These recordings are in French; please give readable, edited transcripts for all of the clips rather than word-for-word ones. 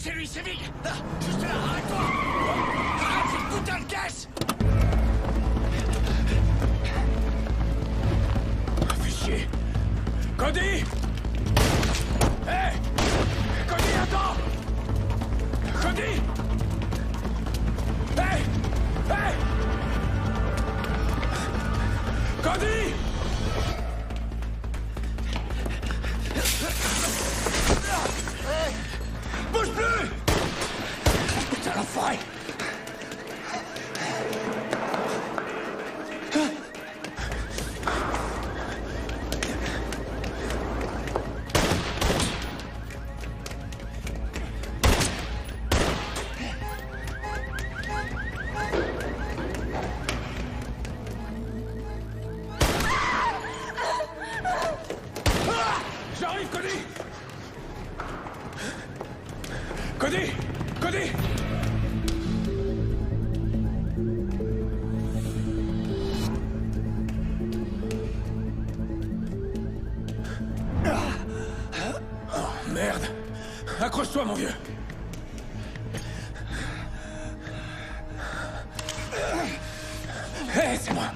c'est lui, c'est Vig. Là, juste là, arrête-toi. Arrête cette putain de caisse. Fais chier. Cody! Hé! Cody, attends! Cody! Hé! Hé! Cody! Bouge plus! Putain, l'enfoiré! J'arrive, Cody! Cody! Cody! Oh, merde! Accroche-toi, mon vieux! Hé, c'est moi!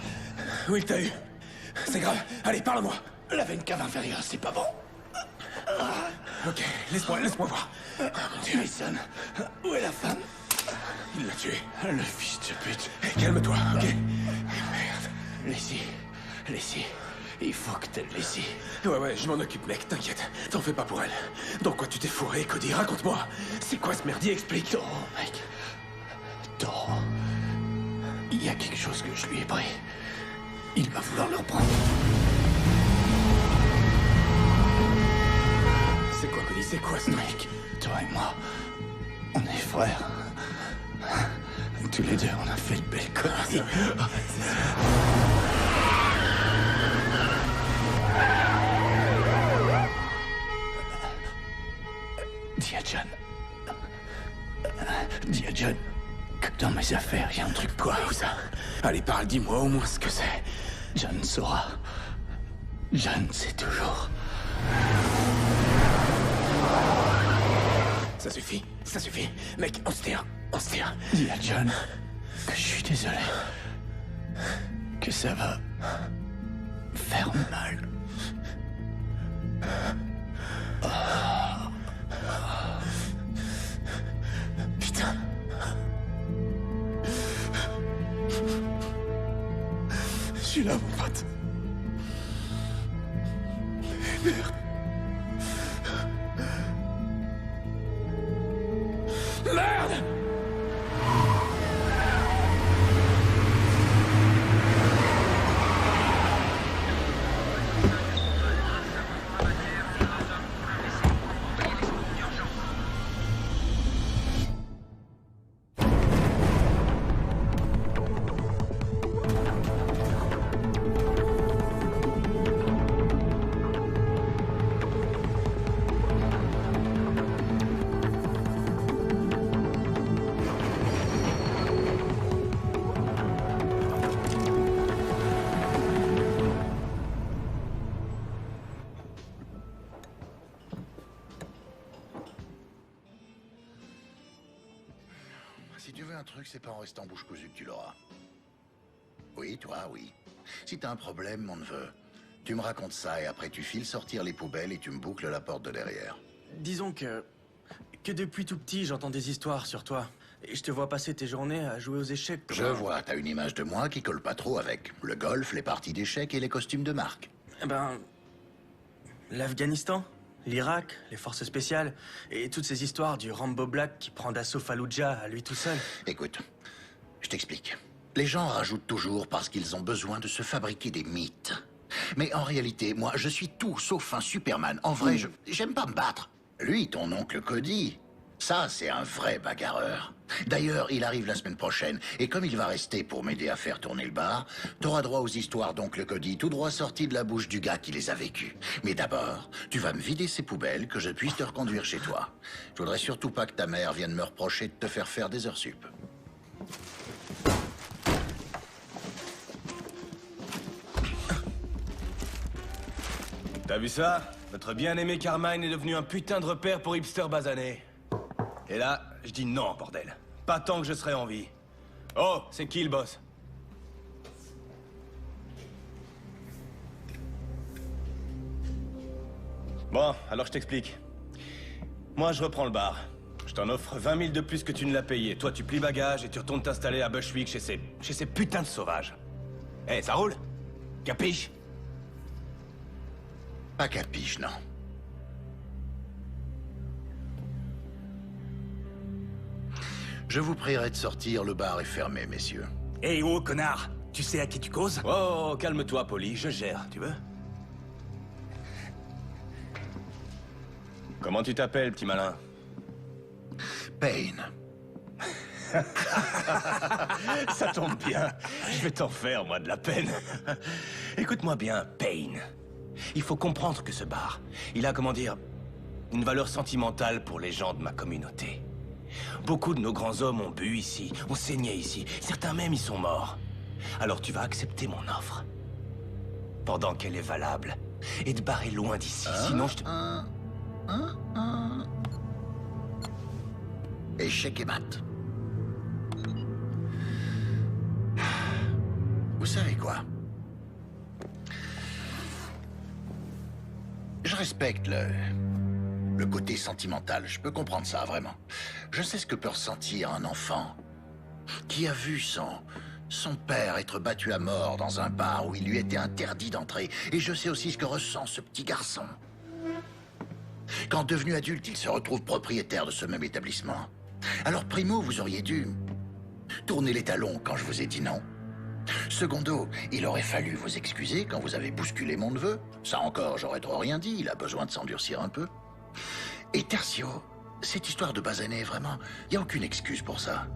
Oui, t'as eu. C'est grave. Allez, parle-moi. La veine cave inférieure, c'est pas bon. Ok, laisse-moi voir. Oh, mon Dieu. Mason, où est la femme? Il l'a tué. Le fils de pute. Hey, calme-toi, ok? Merde. Laissez. Il faut que t'aies laissé. Ouais, je m'en occupe, mec, t'inquiète. T'en fais pas pour elle. Dans quoi tu t'es fourré, Cody? Raconte-moi. C'est quoi ce merdier? Explique. Toro, mec. Toro. Il y a quelque chose que je lui ai pris. Il va vouloir le reprendre. C'est quoi, Cody? C'est quoi ce truc? Mec, toi et moi, on est frères. Tous les deux, on a fait de belles conneries. Dis à John que dans mes affaires, il y a un truc. Quoi, où ça? Allez, parle, dis-moi au moins ce que c'est. John saura. John sait toujours. Ça suffit. Mec, on se tire. Dis à John que je suis désolé. Que ça va faire mal. Putain. Je suis là, mon pote. Merde. Merde! Si tu veux un truc, c'est pas en restant bouche cousue que tu l'auras. Oui, toi, oui. Si t'as un problème, mon neveu, tu me racontes ça et après tu files sortir les poubelles et tu me boucles la porte de derrière. Disons que depuis tout petit, j'entends des histoires sur toi. Et je te vois passer tes journées à jouer aux échecs. Je vois, t'as une image de moi qui colle pas trop avec le golf, les parties d'échecs et les costumes de marque. Eh ben... l'Afghanistan, l'Irak, les forces spéciales, et toutes ces histoires du Rambo Black qui prend d'assaut Fallujah à lui tout seul. Écoute, je t'explique. Les gens rajoutent toujours parce qu'ils ont besoin de se fabriquer des mythes. Mais en réalité, moi, je suis tout sauf un Superman. En vrai, j'aime pas me battre. Lui, ton oncle Cody, ça, c'est un vrai bagarreur. D'ailleurs, il arrive la semaine prochaine, et comme il va rester pour m'aider à faire tourner le bar, t'auras droit aux histoires d'oncle Cody, tout droit sorties de la bouche du gars qui les a vécues. Mais d'abord, tu vas me vider ces poubelles, que je puisse te reconduire chez toi. Je voudrais surtout pas que ta mère vienne me reprocher de te faire des heures sup. T'as vu ça? Notre bien-aimé Carmine est devenu un putain de repère pour hipster basané. Et là, je dis non, bordel. Pas tant que je serai en vie. Oh, c'est qui le boss? Bon, alors je t'explique. Moi, je reprends le bar. Je t'en offre 20 000 de plus que tu ne l'as payé. Toi, tu plies bagages et tu retournes t'installer à Bushwick chez ces putains de sauvages. Eh, ça roule? Capiche? Pas capiche, non. Je vous prierai de sortir, le bar est fermé, messieurs. Hé, oh, connard! Tu sais à qui tu causes? Oh, calme-toi, Polly, je gère, tu veux? Comment tu t'appelles, petit malin? Payne. Ça tombe bien. Je vais t'en faire, moi, de la peine. Écoute-moi bien, Payne. Il faut comprendre que ce bar, il a, comment dire, une valeur sentimentale pour les gens de ma communauté. Beaucoup de nos grands hommes ont bu ici, ont saigné ici. Certains même y sont morts. Alors tu vas accepter mon offre. Pendant qu'elle est valable. Et te barrer loin d'ici, sinon je te... Échec et mat. Vous savez quoi? Je respecte le côté sentimental. Je peux comprendre ça, vraiment. Je sais ce que peut ressentir un enfant qui a vu son père être battu à mort dans un bar où il lui était interdit d'entrer. Et je sais aussi ce que ressent ce petit garçon quand, devenu adulte, il se retrouve propriétaire de ce même établissement. Alors, primo, vous auriez dû tourner les talons quand je vous ai dit non. Secondo, il aurait fallu vous excuser quand vous avez bousculé mon neveu. Ça encore, j'aurais trop rien dit, il a besoin de s'endurcir un peu. Et tertio, cette histoire de basané, vraiment, il n'y a aucune excuse pour ça.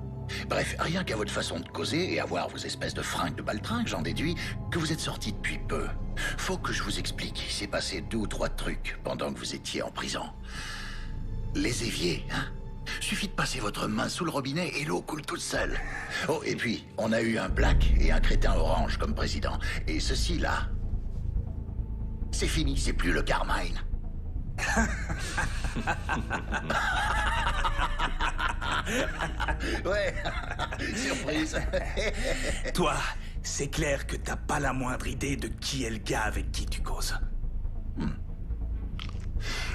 Bref, rien qu'à votre façon de causer et à voir vos espèces de fringues de baltringue, j'en déduis que vous êtes sortis depuis peu. Faut que je vous explique, il s'est passé 2 ou 3 trucs pendant que vous étiez en prison. Les éviers, hein? Suffit de passer votre main sous le robinet et l'eau coule toute seule. Oh, et puis, on a eu un black et un crétin orange comme président. Et ceci, là, c'est fini, c'est plus le Carmine. Ouais, surprise. Toi, c'est clair que t'as pas la moindre idée de qui est le gars avec qui tu causes.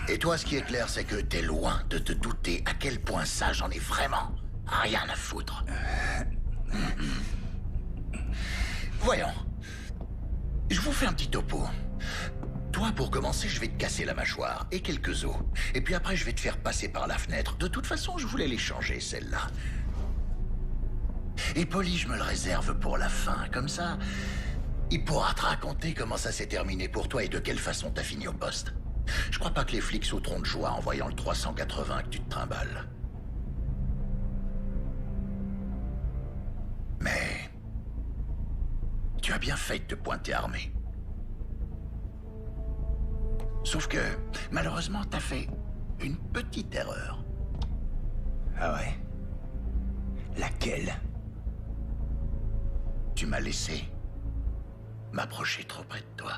Et toi, ce qui est clair, c'est que t'es loin de te douter à quel point ça, j'en ai vraiment rien à foutre. Voyons. Je vous fais un petit topo. Toi, pour commencer, je vais te casser la mâchoire et quelques os. Et puis après, je vais te faire passer par la fenêtre. De toute façon, je voulais les changer, celle-là. Et Polly, je me le réserve pour la fin. Comme ça, il pourra te raconter comment ça s'est terminé pour toi et de quelle façon t'as fini au poste. Je crois pas que les flics sauteront de joie en voyant le 380 que tu te trimbales. Mais... tu as bien fait de te pointer armé. Sauf que, malheureusement, t'as fait une petite erreur. Ah ouais? Laquelle? Tu m'as laissé m'approcher trop près de toi.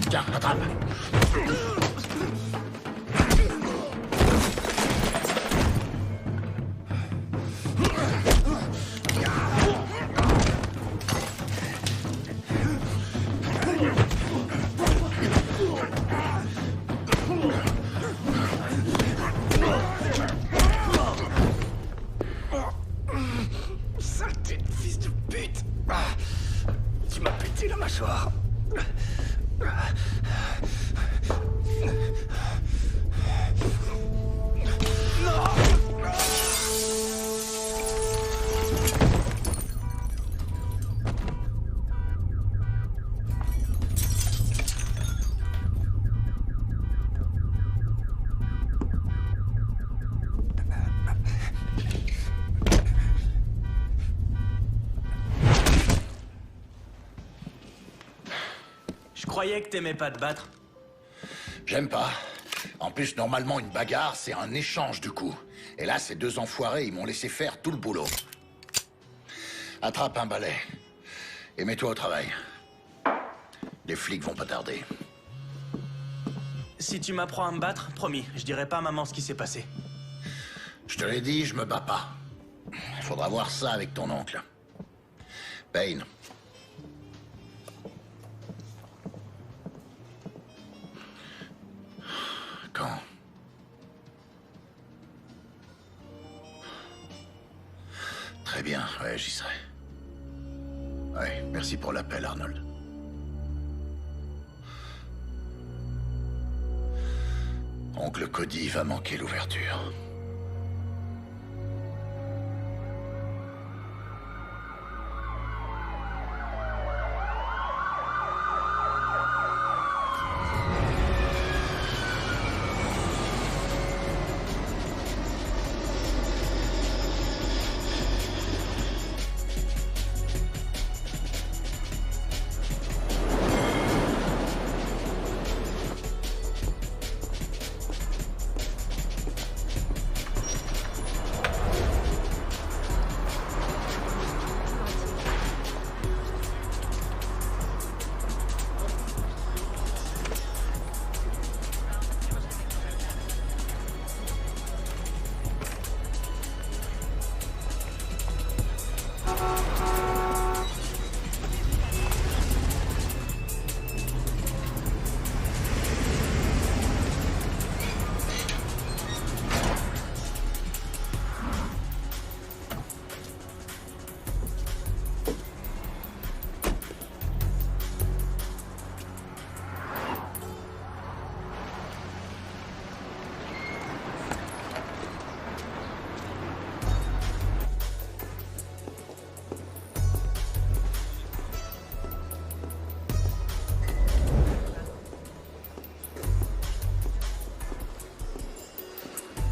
Tiens, attrape. Saleté de fils de pute! Tu m'as pété la mâchoire. Je croyais que t'aimais pas te battre. J'aime pas. En plus, normalement, une bagarre, c'est un échange de coups. Et là, ces deux enfoirés, ils m'ont laissé faire tout le boulot. Attrape un balai. Et mets-toi au travail. Les flics vont pas tarder. Si tu m'apprends à me battre, promis, je dirai pas à maman ce qui s'est passé. Je te l'ai dit, je me bats pas. Faudra voir ça avec ton oncle. Payne. Quand? Très bien, ouais, j'y serai. Ouais, merci pour l'appel, Arnold. Oncle Cody va manquer l'ouverture.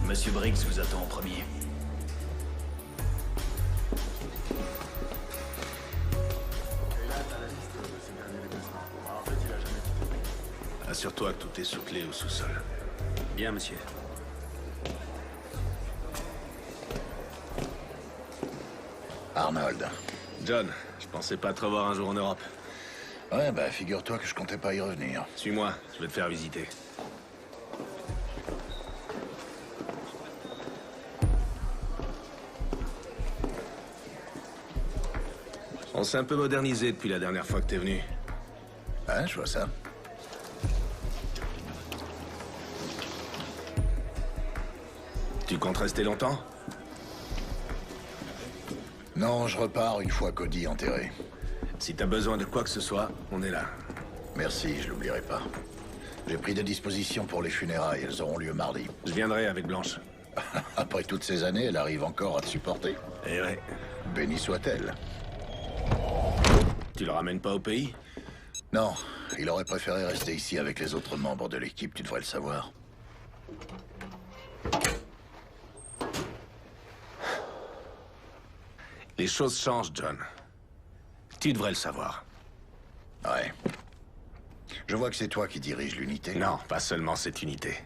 Monsieur Briggs vous attend en premier. Assure-toi que tout est sous clé au sous-sol. Bien, monsieur. Arnold. John, je pensais pas te revoir un jour en Europe. Ouais, bah, figure-toi que je comptais pas y revenir. Suis-moi, je vais te faire visiter. On s'est un peu modernisé depuis la dernière fois que t'es venu. Ouais, je vois ça. Tu comptes rester longtemps? Non, je repars une fois Cody enterré. Si t'as besoin de quoi que ce soit, on est là. Merci, je l'oublierai pas. J'ai pris des dispositions pour les funérailles, elles auront lieu mardi. Je viendrai avec Blanche. Après toutes ces années, elle arrive encore à te supporter. Eh ouais. Bénie soit-elle. Tu le ramènes pas au pays? Non, il aurait préféré rester ici avec les autres membres de l'équipe, tu devrais le savoir. Les choses changent, John. Tu devrais le savoir. Ouais. Je vois que c'est toi qui diriges l'unité. Non, pas seulement cette unité.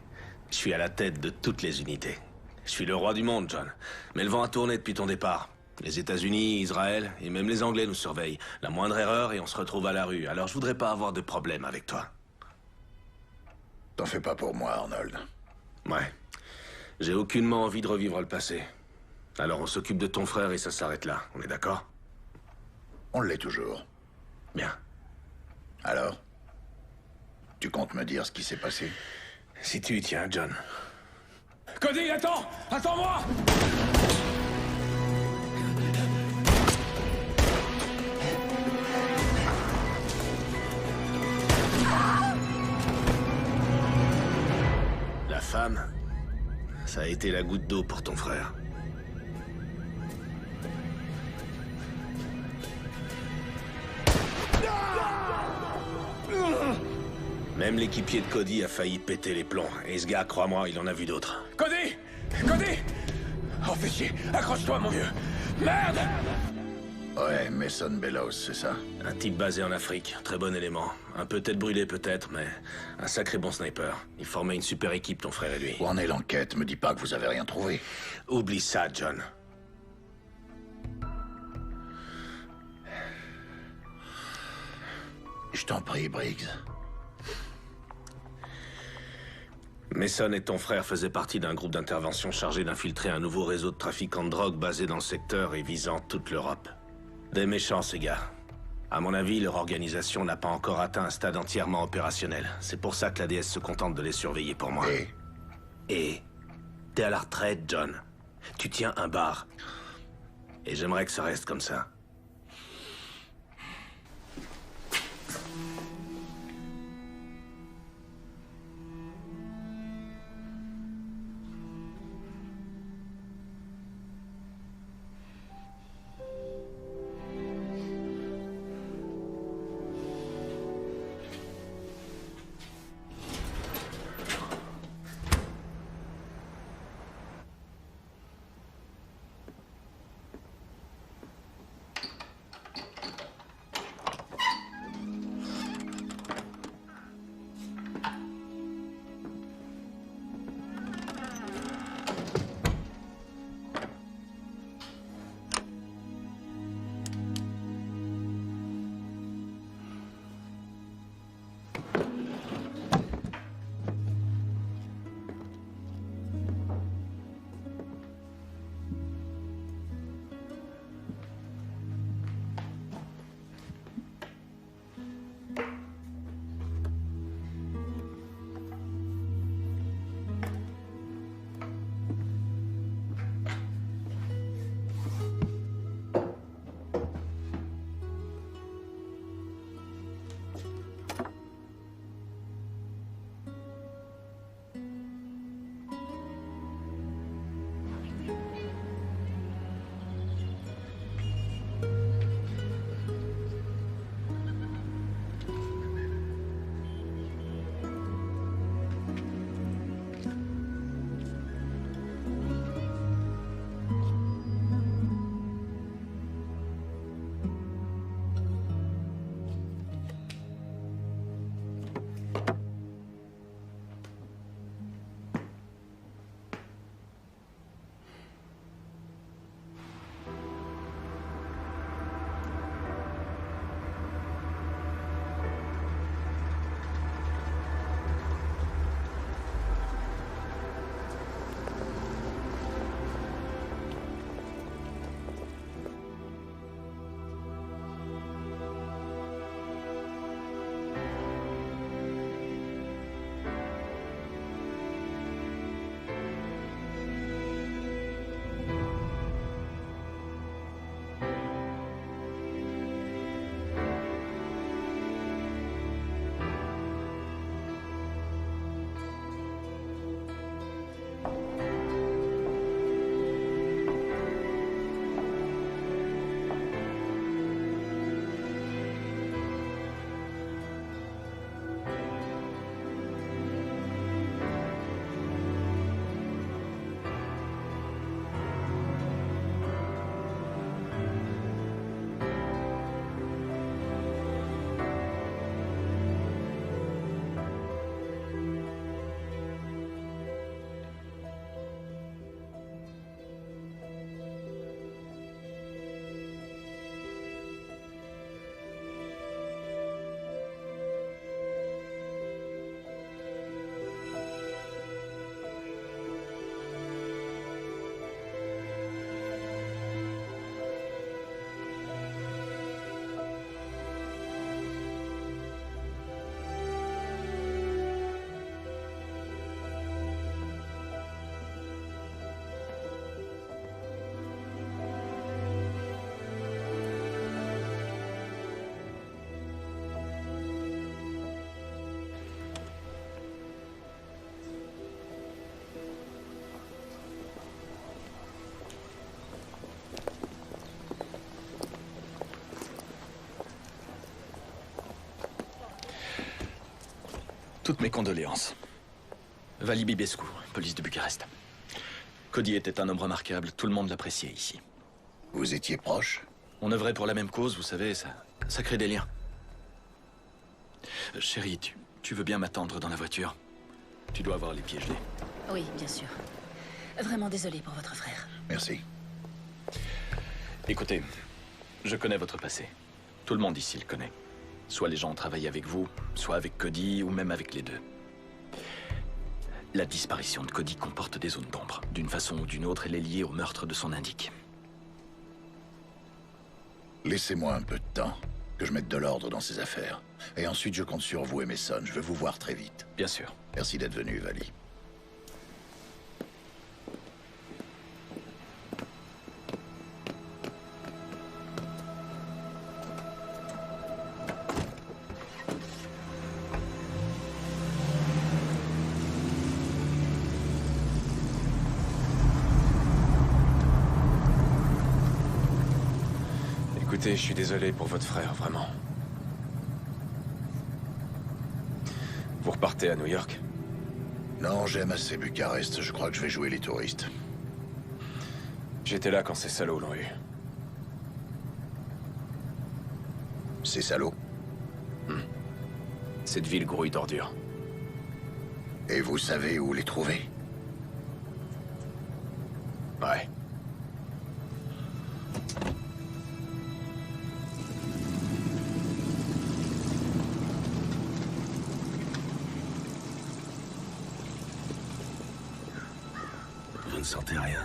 Je suis à la tête de toutes les unités. Je suis le roi du monde, John. Mais le vent a tourné depuis ton départ. Les États-Unis, Israël et même les Anglais nous surveillent. La moindre erreur et on se retrouve à la rue. Alors je voudrais pas avoir de problème avec toi. T'en fais pas pour moi, Arnold. Ouais. J'ai aucunement envie de revivre le passé. Alors on s'occupe de ton frère et ça s'arrête là. On est d'accord? On l'est toujours. Bien. Alors? Tu comptes me dire ce qui s'est passé? Si tu y tiens, John. Cody, attends! Attends-moi! La femme, ça a été la goutte d'eau pour ton frère. Même l'équipier de Cody a failli péter les plombs. Et ce gars, crois-moi, il en a vu d'autres. Cody! Cody! Oh, fais chier! Accroche-toi, mon vieux! Merde! Ouais, Mason Bellows, c'est ça? Un type basé en Afrique, très bon élément. Un peu tête brûlée peut-être, mais un sacré bon sniper. Il formait une super équipe, ton frère et lui. Où en est l'enquête? Me dis pas que vous avez rien trouvé. Oublie ça, John. Je t'en prie, Briggs. Mason et ton frère faisaient partie d'un groupe d'intervention chargé d'infiltrer un nouveau réseau de trafiquants de drogue basé dans le secteur et visant toute l'Europe. Des méchants, ces gars. À mon avis, leur organisation n'a pas encore atteint un stade entièrement opérationnel. C'est pour ça que l'ADS se contente de les surveiller pour moi. Et t'es à la retraite, John. Tu tiens un bar. Et j'aimerais que ça reste comme ça. Toutes mes condoléances. Vali Bibescu, police de Bucarest. Cody était un homme remarquable, tout le monde l'appréciait ici. Vous étiez proche? On œuvrait pour la même cause, vous savez, ça crée des liens. Chérie, tu veux bien m'attendre dans la voiture? Tu dois avoir les pieds gelés. Oui, bien sûr. Vraiment désolé pour votre frère. Merci. Écoutez, je connais votre passé. Tout le monde ici le connaît. Soit les gens ont travaillé avec vous, soit avec Cody, ou même avec les deux. La disparition de Cody comporte des zones d'ombre. D'une façon ou d'une autre, elle est liée au meurtre de son indique. Laissez-moi un peu de temps, que je mette de l'ordre dans ces affaires. Et ensuite, je compte sur vous et Mason. Je veux vous voir très vite. Bien sûr. Merci d'être venu, Vali. Écoutez, je suis désolé pour votre frère, vraiment. Vous repartez à New York? Non, j'aime assez Bucarest. Je crois que je vais jouer les touristes. J'étais là quand ces salauds l'ont eu. Ces salauds. Cette ville grouille d'ordures. Et vous savez où les trouver? Ouais. Vous ne sentez rien?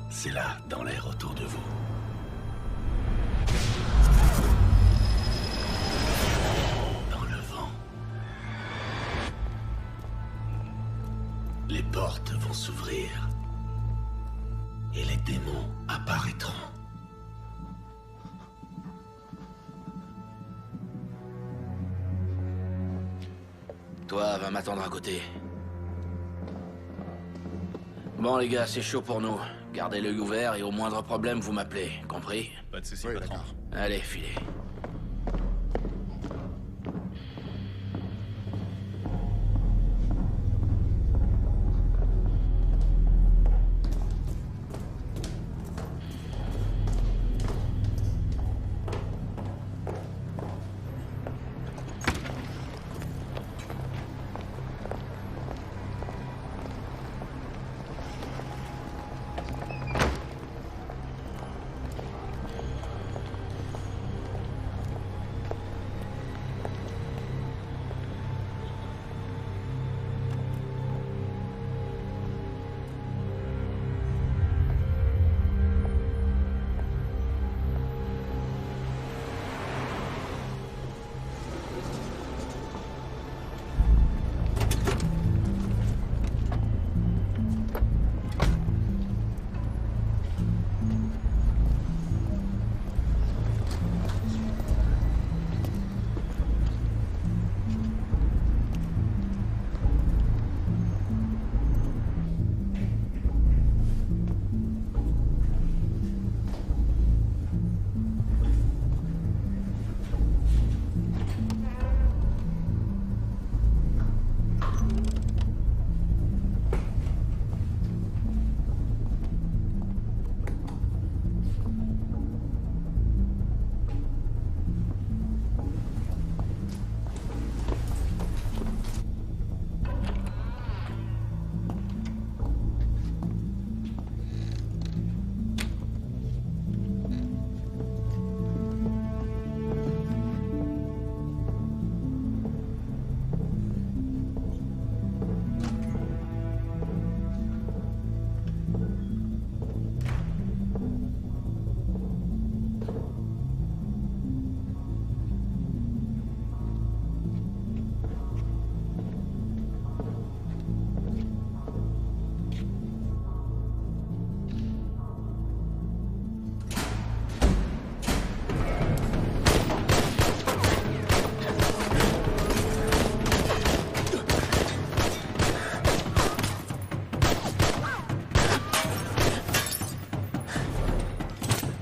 C'est là, dans l'air autour de vous. Dans le vent. Les portes vont s'ouvrir. Et les démons apparaîtront. Toi, va m'attendre à côté. Bon les gars, c'est chaud pour nous. Gardez l'œil ouvert et au moindre problème, vous m'appelez. Compris? Pas de soucis, Oui, patron. d'accord. Allez, filez.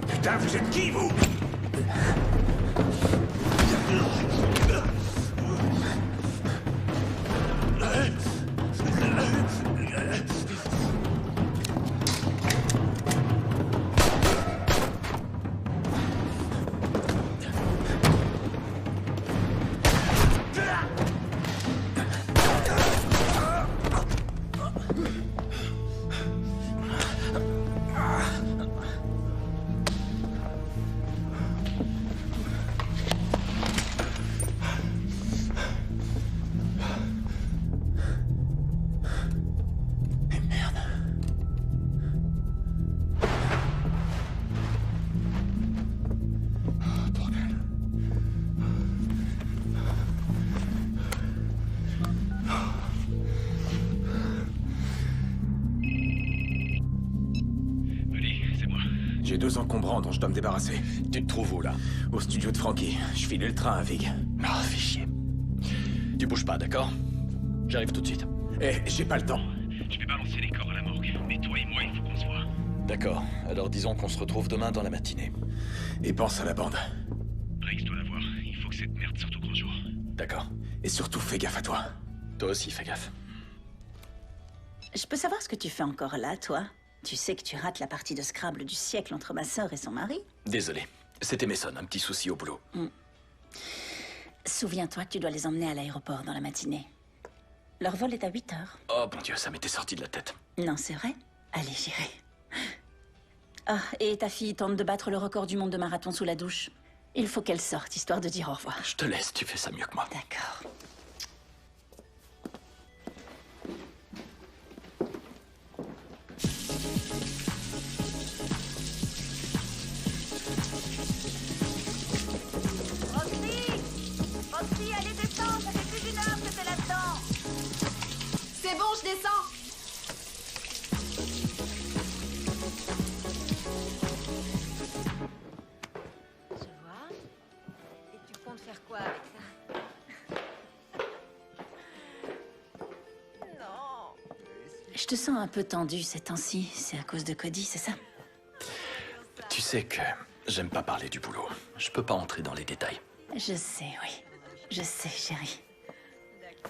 Putain, vous êtes qui, vous? J'ai 2 encombrants dont je dois me débarrasser. Tu te trouves où, là? Au studio de Frankie. Je file le train à Vig. Ah, fais chier. Tu bouges pas, d'accord? J'arrive tout de suite. Eh, j'ai pas le temps. Je vais balancer les corps à la morgue. Mais toi et moi, il faut qu'on se voit. D'accord, alors disons qu'on se retrouve demain dans la matinée. Et pense à la bande. Rex doit la voir. Il faut que cette merde sorte au grand jour. D'accord. Et surtout, fais gaffe à toi. Toi aussi, fais gaffe. Je peux savoir ce que tu fais encore là, toi? Tu sais que tu rates la partie de Scrabble du siècle entre ma sœur et son mari? Désolé. C'était Mason, un petit souci au boulot. Souviens-toi que tu dois les emmener à l'aéroport dans la matinée. Leur vol est à 8 heures. Oh mon Dieu, ça m'était sorti de la tête. Non, c'est vrai? Allez, j'irai. Ah, et ta fille tente de battre le record du monde de marathon sous la douche. Il faut qu'elle sorte, histoire de dire au revoir. Je te laisse, tu fais ça mieux que moi. D'accord. Roxy, allez descendre, ça fait plus d'1 heure que t'es là-dedans. C'est bon, je descends. Je vois. Et tu comptes faire quoi avec ça? Non. Je te sens un peu tendue ces temps-ci. C'est à cause de Cody, c'est ça? Tu sais que j'aime pas parler du boulot. Je peux pas entrer dans les détails. Je sais, oui. Je sais, chérie.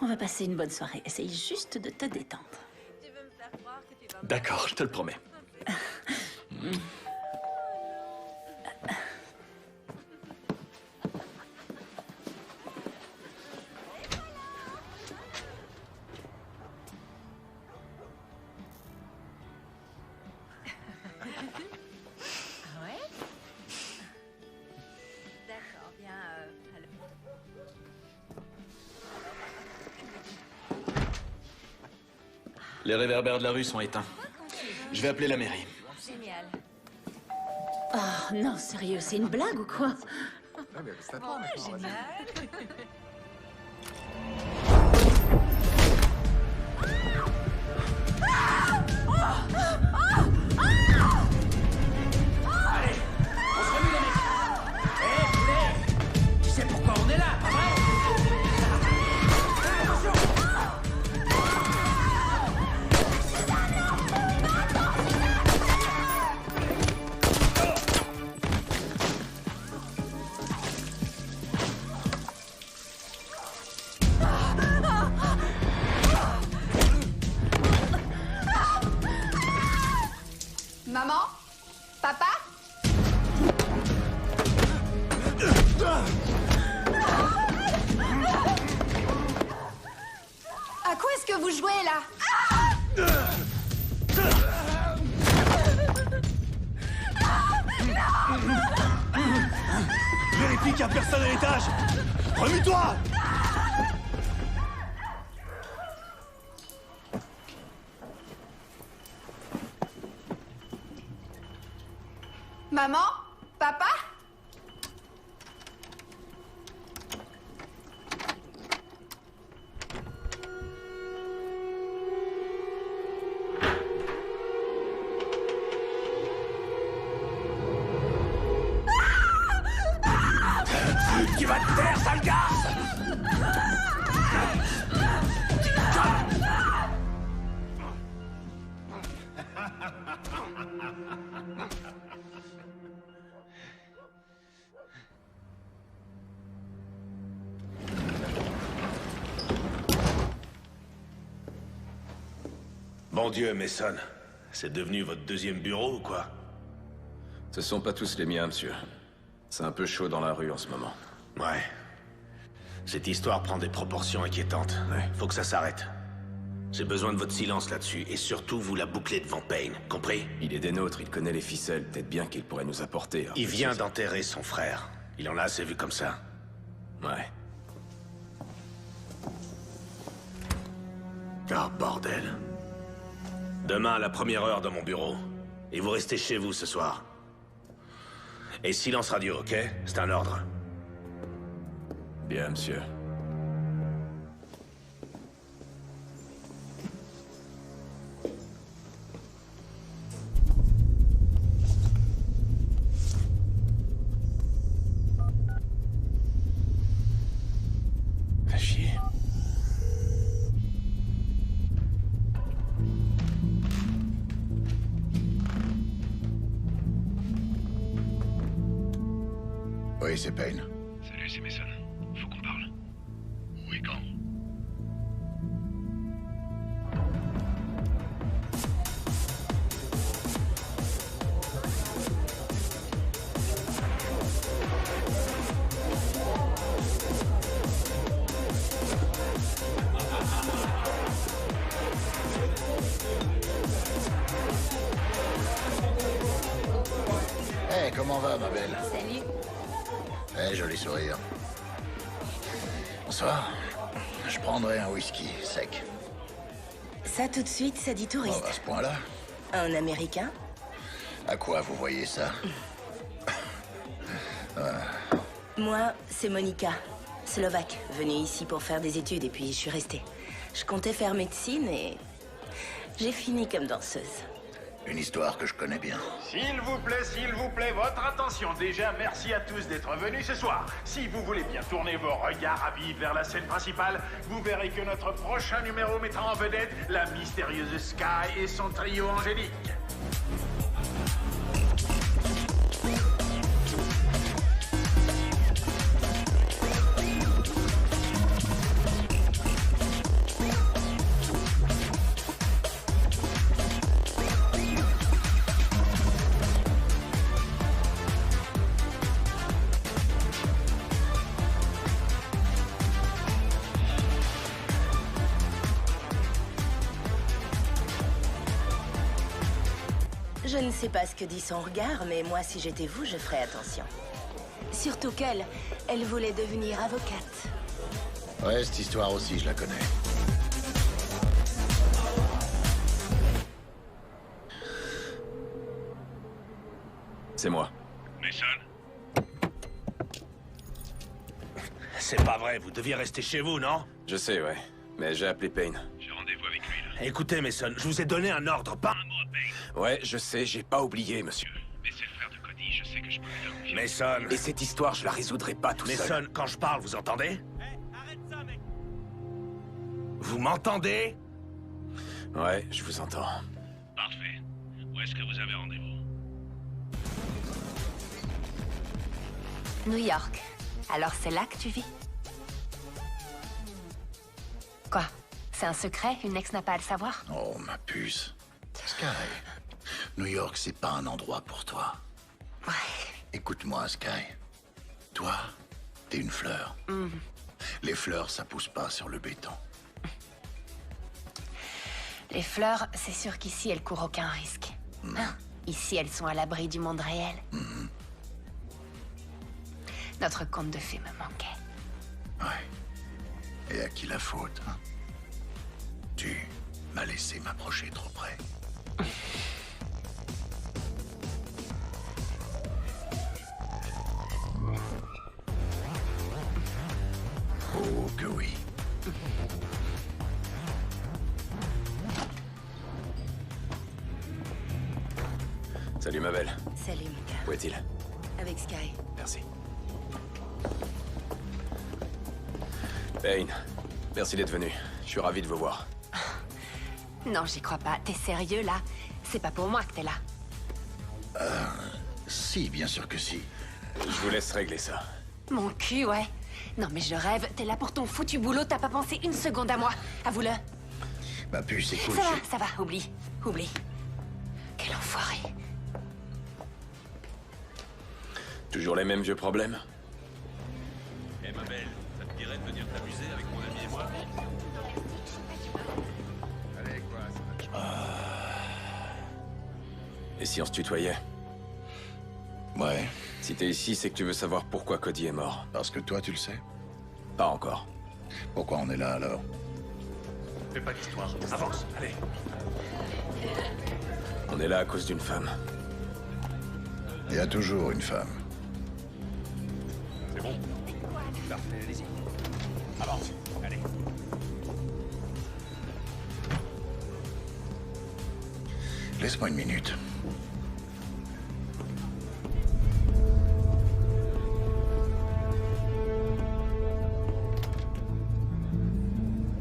On va passer une bonne soirée. Essaye juste de te détendre. Tu veux me faire croire que tu vas... D'accord, je te le promets. Ah ouais? D'accord, bien, alors... Les réverbères de la rue sont éteints. Je vais appeler la mairie. Génial. Oh non, sérieux, c'est une blague ou quoi? Génial. Tu sais pourquoi on est là, pas vrai? Maman? Papa? À quoi est-ce que vous jouez là? Vérifie qu'il y a personne à l'étage. Remue-toi. Maman? Papa? Tu vas te taire, sale garce! Bon Dieu, Mason. C'est devenu votre deuxième bureau ou quoi? Ce sont pas tous les miens, monsieur. C'est un peu chaud dans la rue en ce moment. Ouais. Cette histoire prend des proportions inquiétantes. Ouais. Faut que ça s'arrête. J'ai besoin de votre silence là-dessus, et surtout vous la bouclez devant Payne, compris? Il est des nôtres, il connaît les ficelles. Peut-être bien qu'il pourrait nous apporter. Il vient d'enterrer son frère. Il en a assez vu comme ça. Ouais. Ah, bordel. Demain à la première heure dans mon bureau. Et vous restez chez vous ce soir. Et silence radio, ok? C'est un ordre. Bien, monsieur. Oui, c'est Payne. Salut, c'est Mason. Faut qu'on parle. Où et quand? Hey, comment va, ma belle? Salut. Eh, joli sourire. Bonsoir. Je prendrai un whisky sec. Ça, tout de suite, ça dit Oh, touriste. à ce point-là? Un Américain? À quoi vous voyez ça? Moi, c'est Monica, slovaque, venue ici pour faire des études et puis je suis restée. Je comptais faire médecine et j'ai fini comme danseuse. Une histoire que je connais bien. S'il vous plaît, votre attention. Déjà, merci à tous d'être venus ce soir. Si vous voulez bien tourner vos regards avides vers la scène principale, vous verrez que notre prochain numéro mettra en vedette la mystérieuse Sky et son trio angélique. Je ne sais pas ce que dit son regard, mais moi, si j'étais vous, je ferais attention. Surtout qu'elle, elle voulait devenir avocate. Ouais, cette histoire aussi, je la connais. C'est moi. Mason? C'est pas vrai, vous deviez rester chez vous, non? Je sais, ouais. Mais j'ai appelé Payne. J'ai rendez-vous avec lui, là. Écoutez, Mason, je vous ai donné un ordre, pas... Un mot à Payne. Ouais, je sais, j'ai pas oublié, monsieur. Mais c'est le frère de Cody, je sais que je peux lui faire confiance. Mason... Et cette histoire, je la résoudrai pas tout seul. Mason, quand je parle, vous entendez? Vous m'entendez? Ouais, je vous entends. Parfait. Où est-ce que vous avez rendez-vous? New York. Alors c'est là que tu vis? Quoi? C'est un secret? Une ex n'a pas à le savoir? Oh, ma puce. Sky, New York, c'est pas un endroit pour toi. Ouais. Écoute-moi, Sky. Toi, t'es une fleur. Les fleurs, ça pousse pas sur le béton. Les fleurs, c'est sûr qu'ici, elles courent aucun risque. Hein? Ici, elles sont à l'abri du monde réel. Notre conte de fées me manquait. Ouais. Et à qui la faute, hein? Tu m'as laissé m'approcher trop près. Oh, que oui. Salut, ma belle. Salut, Mika. Où est-il? Avec Sky. Merci. Payne, merci d'être venu. Je suis ravi de vous voir. Non, j'y crois pas. T'es sérieux, là? C'est pas pour moi que t'es là. Si, bien sûr que si. Je vous laisse régler ça. Mon cul, ouais. Non, mais je rêve. T'es là pour ton foutu boulot. T'as pas pensé une seconde à moi. Avoue-le. Ma puce, c'est cool. Ça va. Oublie. Oublie. Quel enfoiré. Toujours les mêmes vieux problèmes? Eh, ma belle, ça te dirait de venir t'amuser avec mon ami et moi? Allez, quoi, ça va. Et si on se tutoyait? Ouais, Si t'es ici, c'est que tu veux savoir pourquoi Cody est mort. parce que toi, tu le sais. Pas encore. Pourquoi on est là, alors? Fais pas d'histoire. Avance, allez. On est là à cause d'une femme. Il y a toujours une femme. C'est bon? Parfait, allez-y. Avance, allez. Laisse-moi une minute.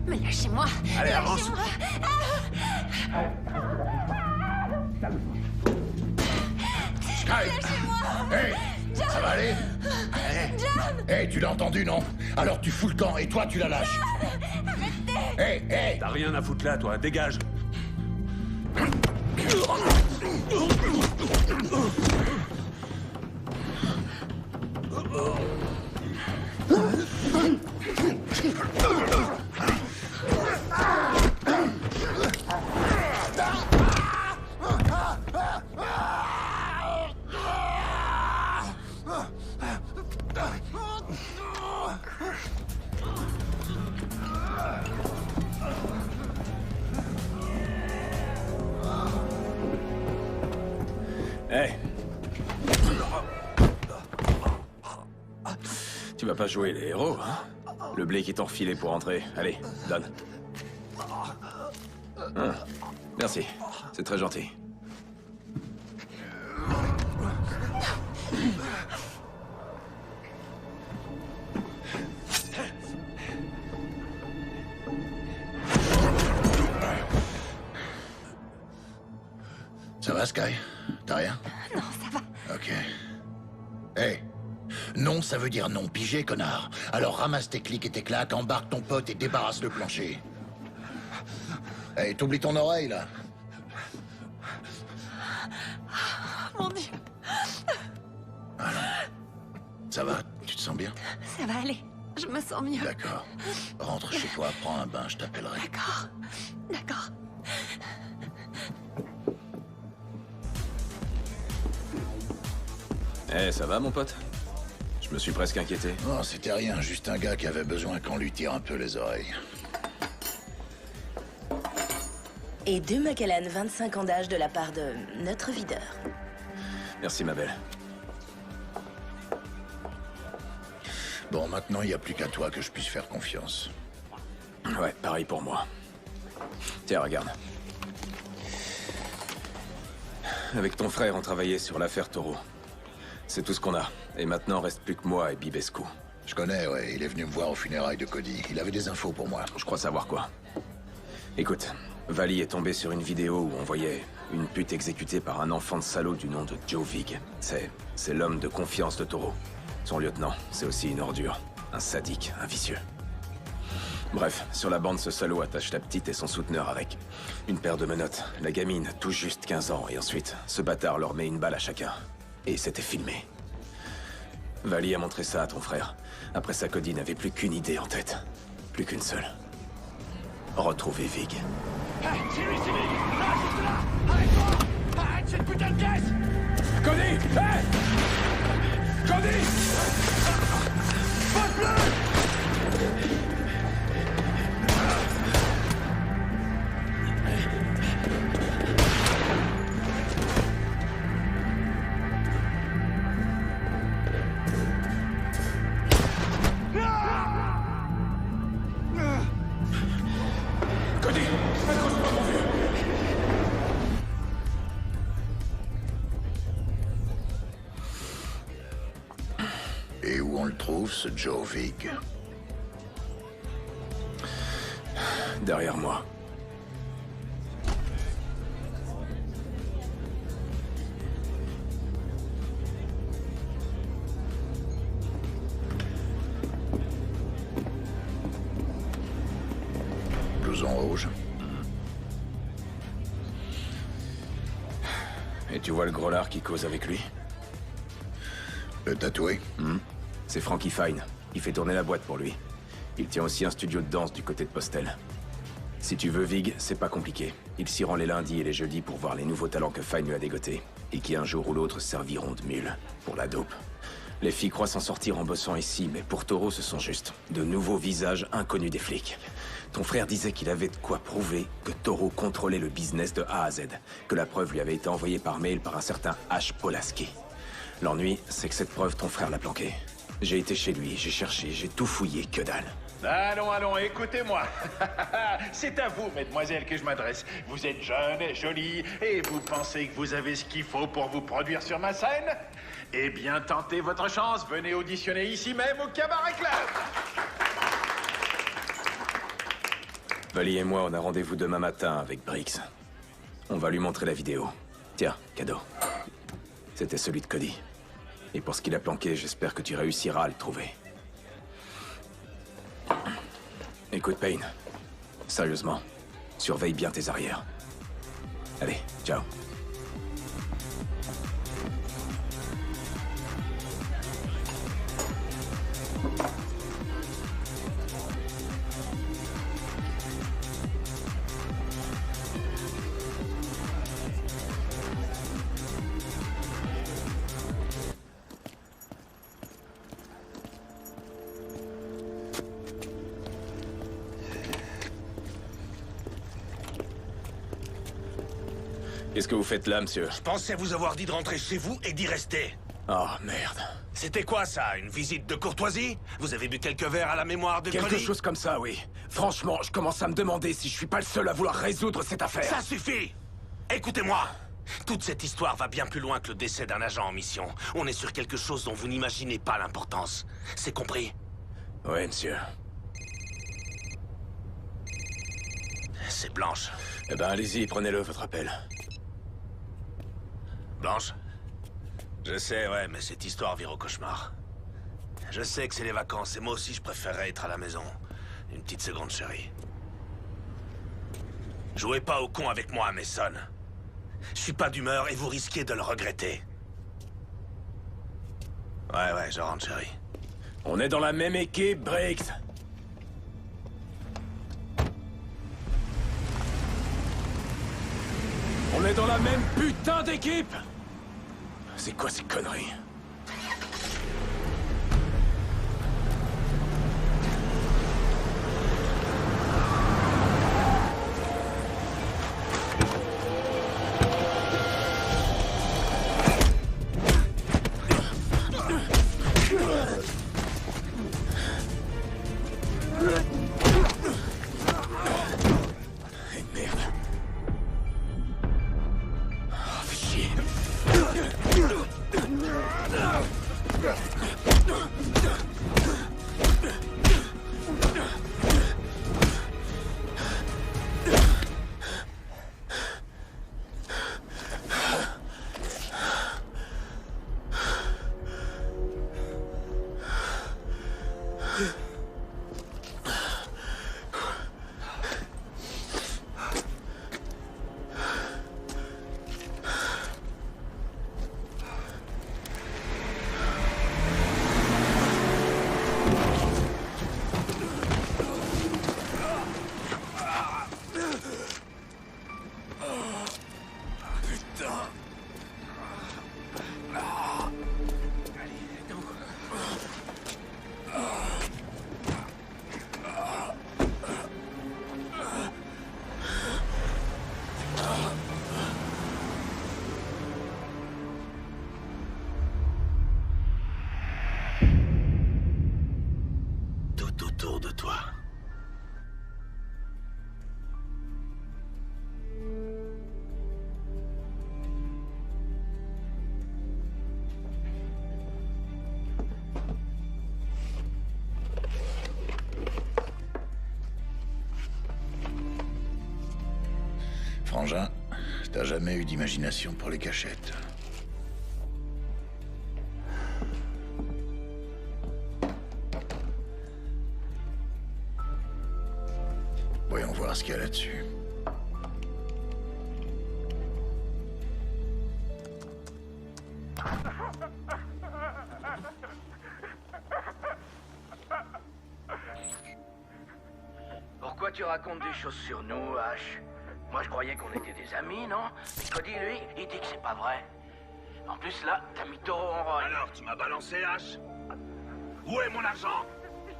Mais lâchez-moi. Allez, avance. Lâchez-moi. Sky! Hey! Ça va aller? Hé, tu l'as entendu, non? Alors tu fous le camp et toi tu la lâches. Hé. T'as rien à foutre là, toi, dégage. Hey. Tu vas pas jouer les héros, hein? Le blé qui t'ont refilé pour entrer. Allez, donne. Merci, c'est très gentil. Ça va, Sky? T'as rien? Non, ça va. Ok. Hé. Non, ça veut dire non, pigé, connard. Alors ramasse tes clics et tes claques, embarque ton pote et débarrasse le plancher. Hé, t'oublies ton oreille, là. Mon Dieu. Ça va? Tu te sens bien? Ça va aller. Je me sens mieux. D'accord. Rentre chez toi, prends un bain, je t'appellerai. D'accord. D'accord. Eh, ça va, mon pote? Je me suis presque inquiété. Non, c'était rien, juste un gars qui avait besoin qu'on lui tire un peu les oreilles. Et 2 Macallan, 25 ans d'âge de la part de notre videur. Merci, ma belle. Bon, maintenant, il n'y a plus qu'à toi que je puisse faire confiance. Ouais, pareil pour moi. Tiens, regarde. Avec ton frère, on travaillait sur l'affaire Taureau. C'est tout ce qu'on a. Et maintenant, reste plus que moi et Bibescu. Je connais, ouais. Il est venu me voir aux funérailles de Cody. Il avait des infos pour moi. Je crois savoir quoi. Écoute, Vali est tombé sur une vidéo où on voyait une pute exécutée par un enfant de salaud du nom de Joe Vig. C'est l'homme de confiance de Taureau. Son lieutenant, c'est aussi une ordure. Un sadique, un vicieux. Bref, sur la bande, ce salaud attache la petite et son souteneur avec une paire de menottes. La gamine, tout juste 15 ans. Et ensuite, ce bâtard leur met une balle à chacun. Et c'était filmé. Vali a montré ça à ton frère. Après ça, Cody n'avait plus qu'une idée en tête. Plus qu'une seule. Retrouver Vig. Hey, Siri, Siri! Là, juste là! Arrête-toi! Arrête cette putain de caisse! Cody! Hey! Cody! Pas bleu! Cody! Accroche-toi, mon vieux! Et où on le trouve, ce Joe Vig? Derrière moi. Blouson rouge. Et tu vois le gros lard qui cause avec lui? Le tatoué? C'est Frankie Fine. Il fait tourner la boîte pour lui. Il tient aussi un studio de danse du côté de Postel. Si tu veux Vig, c'est pas compliqué. Il s'y rend les lundis et les jeudis pour voir les nouveaux talents que Fine lui a dégotés. Et qui un jour ou l'autre serviront de mule pour la dope. Les filles croient s'en sortir en bossant ici, mais pour Taureau, ce sont juste de nouveaux visages inconnus des flics. Ton frère disait qu'il avait de quoi prouver que Taureau contrôlait le business de A à Z. Que la preuve lui avait été envoyée par mail par un certain H. Polaski. L'ennui, c'est que cette preuve, ton frère l'a planquée. J'ai été chez lui, j'ai cherché, j'ai tout fouillé, que dalle. Allons, écoutez-moi. C'est à vous, mesdemoiselles, que je m'adresse. Vous êtes jeune, jolie, et vous pensez que vous avez ce qu'il faut pour vous produire sur ma scène? Eh bien, tentez votre chance. Venez auditionner ici même au Cabaret Club. Vali et moi, on a rendez-vous demain matin avec Briggs. On va lui montrer la vidéo. Tiens, cadeau. C'était celui de Cody. Et pour ce qu'il a planqué, j'espère que tu réussiras à le trouver. Écoute, Payne. Sérieusement, surveille bien tes arrières. Allez, ciao. Qu'est-ce que vous faites là, monsieur? Je pensais vous avoir dit de rentrer chez vous et d'y rester. Oh, merde. C'était quoi, ça? Une visite de courtoisie? Vous avez bu quelques verres à la mémoire de Quelque Cody? chose comme ça, oui. Franchement, je commence à me demander si je suis pas le seul à vouloir résoudre cette affaire. Ça suffit! Écoutez-moi! Toute cette histoire va bien plus loin que le décès d'un agent en mission. On est sur quelque chose dont vous n'imaginez pas l'importance. C'est compris? Oui, monsieur. C'est Blanche. Eh ben, allez-y, prenez-le, votre appel. Blanche? Je sais, ouais, mais cette histoire vire au cauchemar. Je sais que c'est les vacances, et moi aussi je préférerais être à la maison. Une petite seconde, chérie. Jouez pas au con avec moi, Mason. Je suis pas d'humeur et vous risquez de le regretter. Ouais, je rentre, chérie. On est dans la même équipe, Briggs. On est dans la même putain d'équipe! C'est quoi ces conneries? Autour de toi. Frangin, t'as jamais eu d'imagination pour les cachettes. Voyons voir ce qu'il y a là-dessus. Pourquoi tu racontes des choses sur nous, Ash? Moi, je croyais qu'on était des amis, non? Mais Cody, lui, il dit que c'est pas vrai. En plus, là, t'as mis Taureau en rôle. Alors, tu m'as balancé, H? Où est mon argent?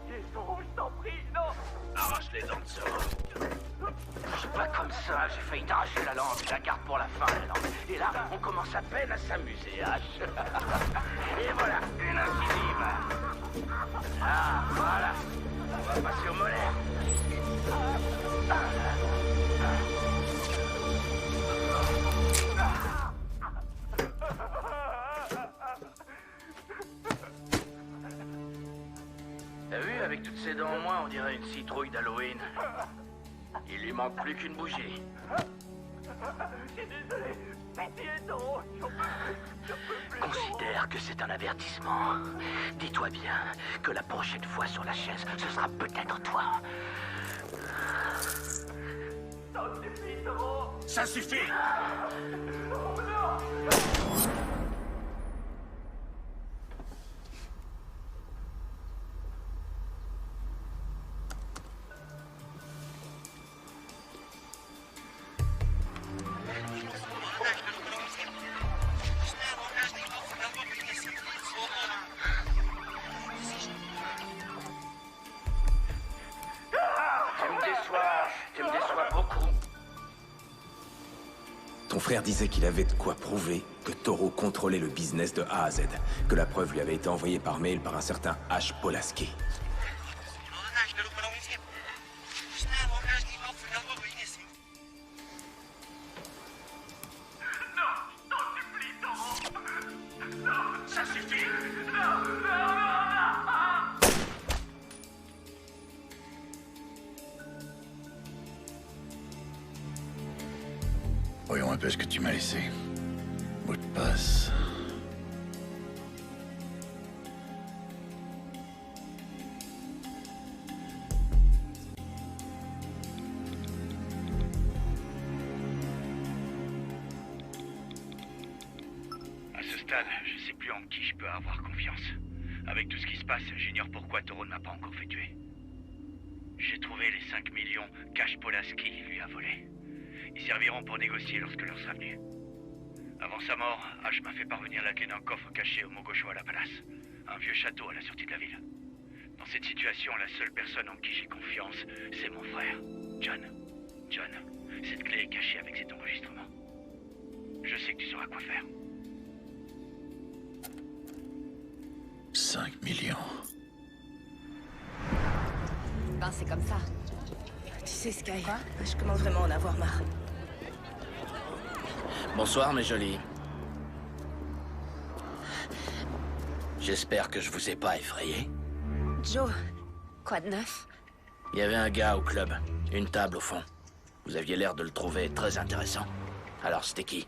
Je t'en prie, non! Arrache les dents de ce Je suis pas comme ça, j'ai failli t'arracher la langue, je la garde pour la fin, la langue. Et là, on commence à peine à s'amuser, H. Et voilà, une incisive. Ah, voilà. On va passer au molaire. T'as vu, avec toutes ces dents en moins, on dirait une citrouille d'Halloween. Il lui manque plus qu'une bougie. Je suis désolé. Pitié, Taureau. J'en peux plus. Considère que c'est un avertissement. Dis-toi bien que la prochaine fois sur la chaise, ce sera peut-être toi. Ça suffit! Tu me déçois beaucoup. Ton frère disait qu'il avait de quoi prouver que Toro contrôlait le business de A à Z, que la preuve lui avait été envoyée par mail par un certain H. Polaski. Ça suffit! Voyons un peu ce que tu m'as laissé. Mot de passe. À ce stade, je sais plus en qui je peux avoir confiance. Avec tout ce qui se passe, j'ignore pourquoi Toro ne m'a pas encore fait tuer. J'ai trouvé les 5 millions qu'H. Polaski lui a volés. Ils serviront pour négocier lorsque l'heure sera venue. Avant sa mort, H m'a fait parvenir la clé d'un coffre caché au Mogosho à la Palace. Un vieux château à la sortie de la ville. Dans cette situation, la seule personne en qui j'ai confiance, c'est mon frère, John. John, cette clé est cachée avec cet enregistrement. Je sais que tu sauras quoi faire. 5 millions. Ben, c'est comme ça. Tu sais, Sky, je commence vraiment à en avoir marre. Bonsoir, mes jolis. J'espère que je vous ai pas effrayé. Joe, quoi de neuf? Il y avait un gars au club, une table au fond. Vous aviez l'air de le trouver très intéressant. Alors, c'était qui?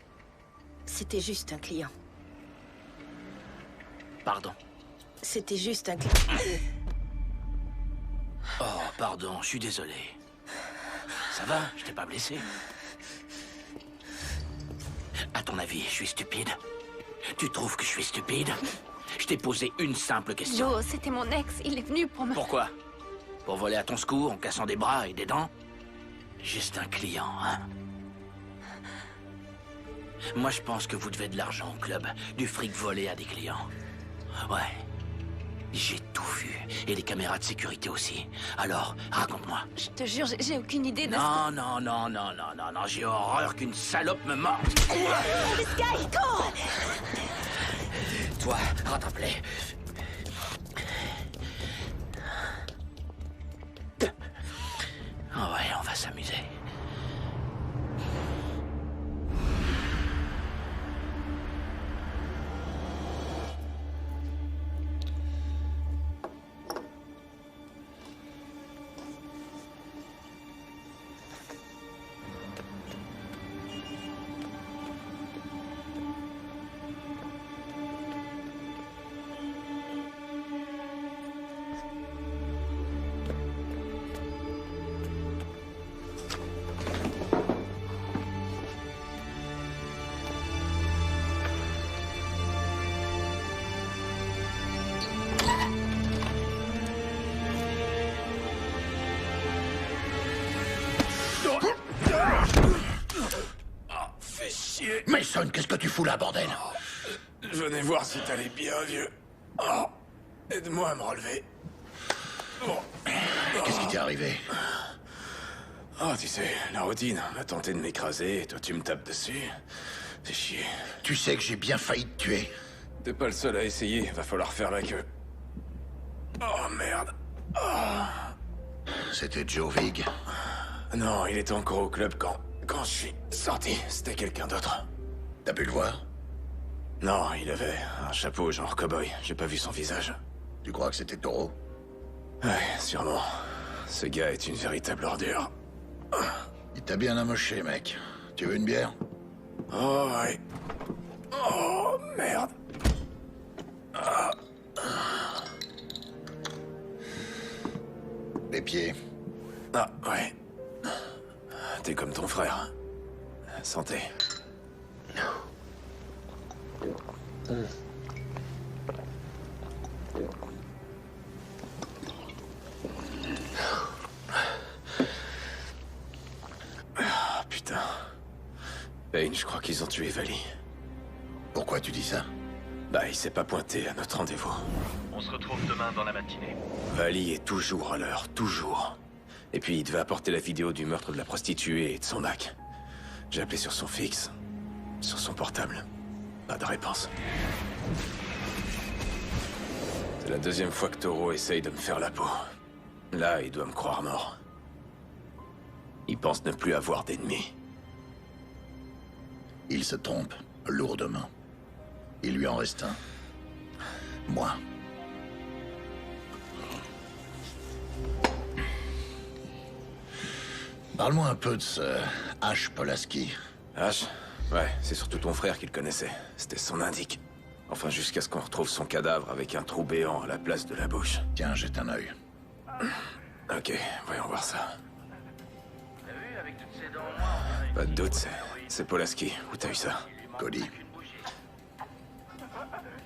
C'était juste un client. Pardon. C'était juste un client. Oh, pardon, je suis désolé. Ça va? Je t'ai pas blessé? À ton avis, je suis stupide? Tu trouves que je suis stupide? Je t'ai posé une simple question. Joe, c'était mon ex. Il est venu pour me... Pourquoi? Pour voler à ton secours en cassant des bras et des dents? Juste un client, hein? Moi, je pense que vous devez de l'argent au club. Du fric volé à des clients. Ouais. J'ai tout vu. Et les caméras de sécurité aussi. Alors, raconte-moi. Je te jure, j'ai aucune idée de... Non, non, non, non, non, non, non. J'ai horreur qu'une salope me morde. Sky, cours! Toi, rattrape-les. Ah ouais, on va s'amuser. Mason, qu'est-ce que tu fous là, bordel? Je venais voir si t'allais bien, vieux. Oh, aide-moi à me relever. Qu'est-ce qui t'est arrivé? Oh, tu sais, la routine. On a tenté de m'écraser et toi tu me tapes dessus. C'est chier. Tu sais que j'ai bien failli te tuer. T'es pas le seul à essayer, va falloir faire la queue. Oh, merde. C'était Joe Vig? Non, il était encore au club quand je suis sorti. C'était quelqu'un d'autre. T'as pu le voir? Non, il avait un chapeau genre cow-boy. J'ai pas vu son visage. Tu crois que c'était Toro? Ouais, sûrement. Ce gars est une véritable ordure. Il t'a bien amoché, mec. Tu veux une bière? Oh, ouais. Oh, merde. Les pieds. Ah, ouais. T'es comme ton frère. Santé. Ah, putain. Payne, je crois qu'ils ont tué Vali. Pourquoi tu dis ça? Bah, il s'est pas pointé à notre rendez-vous. On se retrouve demain dans la matinée. Vali est toujours à l'heure, toujours. Et puis, il devait apporter la vidéo du meurtre de la prostituée et de son Mac. J'ai appelé sur son fixe, sur son portable. Pas de réponse. C'est la deuxième fois que Toro essaye de me faire la peau. Là, il doit me croire mort. Il pense ne plus avoir d'ennemis. Il se trompe, lourdement. Il lui en reste un. Moi. Parle-moi un peu de ce H. Polaski. H? Ouais, c'est surtout ton frère qui le connaissait. C'était son indique. Enfin, jusqu'à ce qu'on retrouve son cadavre avec un trou béant à la place de la bouche. Tiens, jette un œil. Ok, voyons voir ça. T'as vu, avec toutes ces dents en moins, on dirait Pas de doute, c'est Polaski. Où t'as eu ça? Cody.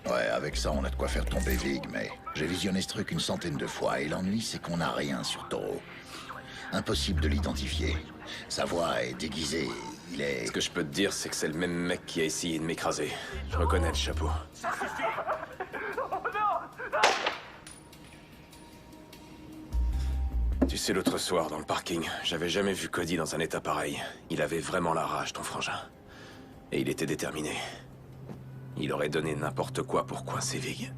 Ouais, avec ça, on a de quoi faire tomber Vig, mais j'ai visionné ce truc une centaine de fois, et l'ennui, c'est qu'on n'a rien sur Toro. Impossible de l'identifier. Sa voix est déguisée, il est... Ce que je peux te dire, c'est que c'est le même mec qui a essayé de m'écraser. Je reconnais le chapeau. Tu sais, l'autre soir, dans le parking, j'avais jamais vu Cody dans un état pareil. Il avait vraiment la rage, ton frangin. Et il était déterminé. Il aurait donné n'importe quoi pour coincer Vig.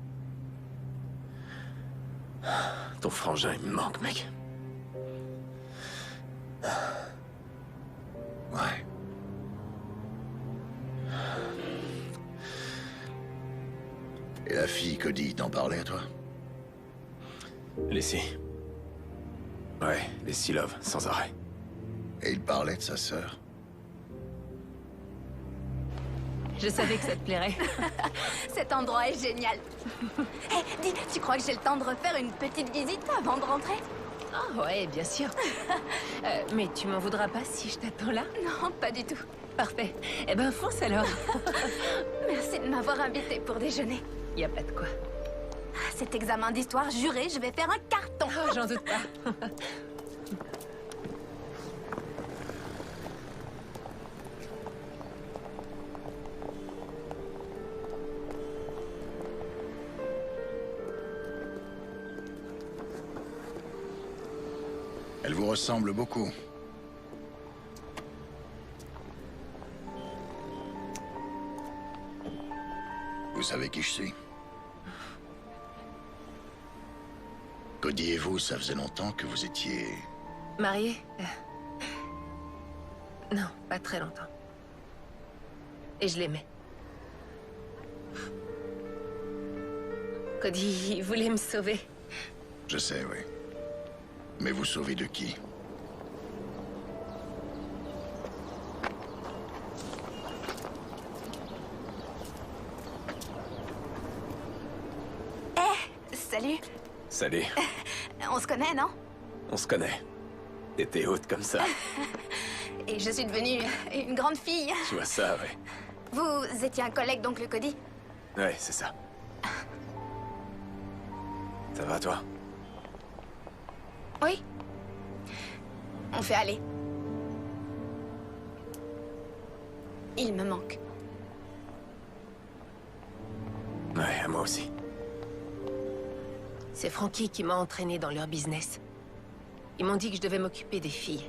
Ton frangin, il me manque, mec. Ouais. Et la fille, Cody, t'en parlait à toi? Leslie. Ouais, Leslie Love, sans arrêt. Et il parlait de sa sœur. Je savais que ça te plairait. Cet endroit est génial. Hé, dis, tu crois que j'ai le temps de refaire une petite visite avant de rentrer? Oh ouais, bien sûr. Mais tu m'en voudras pas si je t'attends là? Non, pas du tout. Parfait. Eh ben, fonce alors. Merci de m'avoir invité pour déjeuner. Y a pas de quoi. Cet examen d'histoire, juré, je vais faire un carton. Oh, j'en doute pas. Elle vous ressemble beaucoup. Vous savez qui je suis? Cody et vous, ça faisait longtemps que vous étiez... Mariée? Non, pas très longtemps. Et je l'aimais. Cody, il voulait me sauver. Je sais, oui. Mais vous sauvez de qui? Salut. Salut. On se connaît, non? On se connaît. T'étais haute comme ça. Et je suis devenue une grande fille. Tu vois ça, ouais. Vous étiez un collègue d'oncle Cody? Ouais, c'est ça. Ça va, toi? Oui. On fait aller. Il me manque. Ouais, à moi aussi. C'est Frankie qui m'a entraîné dans leur business. Ils m'ont dit que je devais m'occuper des filles.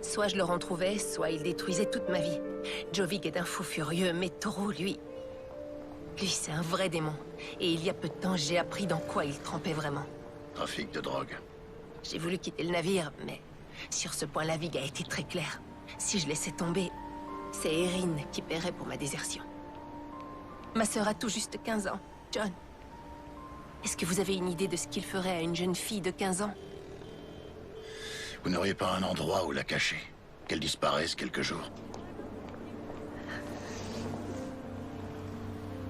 Soit je leur en trouvais, soit ils détruisaient toute ma vie. Jovic est un fou furieux, mais Toro, lui, c'est un vrai démon. Et il y a peu de temps, j'ai appris dans quoi il trempait vraiment. Trafic de drogue. J'ai voulu quitter le navire, mais sur ce point, la Vig a été très claire. Si je laissais tomber, c'est Erin qui paierait pour ma désertion. Ma sœur a tout juste 15 ans, John. Est-ce que vous avez une idée de ce qu'il ferait à une jeune fille de 15 ans? Vous n'auriez pas un endroit où la cacher? Qu'elle disparaisse quelques jours?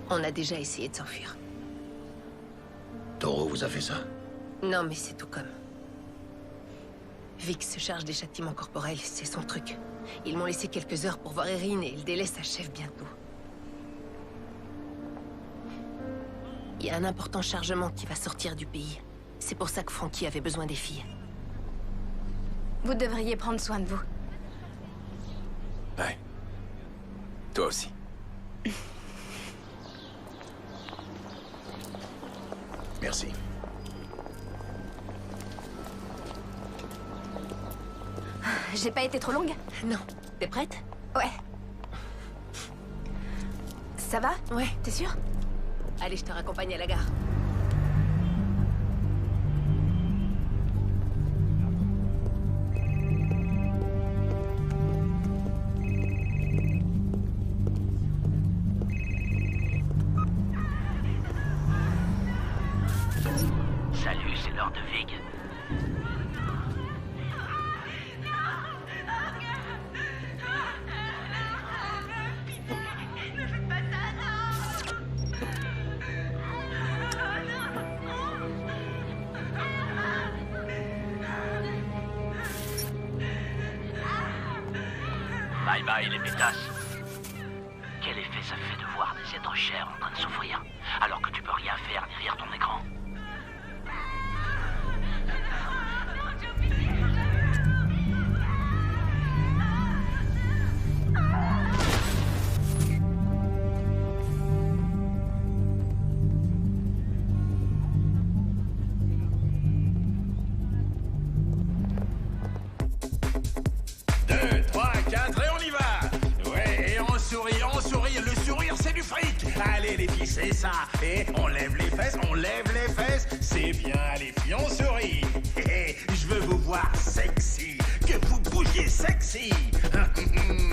On a déjà essayé de s'enfuir. Toro vous a fait ça? Non, mais c'est tout comme. Vic se charge des châtiments corporels, c'est son truc. Ils m'ont laissé quelques heures pour voir Erin et le délai s'achève bientôt. Il y a un important chargement qui va sortir du pays. C'est pour ça que Frankie avait besoin des filles. Vous devriez prendre soin de vous. Ouais. Toi aussi. Merci. J'ai pas été trop longue? Non. T'es prête? Ouais. Ça va? Ouais. T'es sûre? Allez, je te raccompagne à la gare. Salut, c'est l'heure de Vig. Bye bye les pétasses. Quel effet ça fait de voir des êtres chers en train de souffrir, alors que tu peux rien faire derrière ton écran? Allez les filles, c'est ça. Et on lève les fesses, c'est bien les filles, on sourit. Je veux vous voir sexy, que vous bougiez sexy.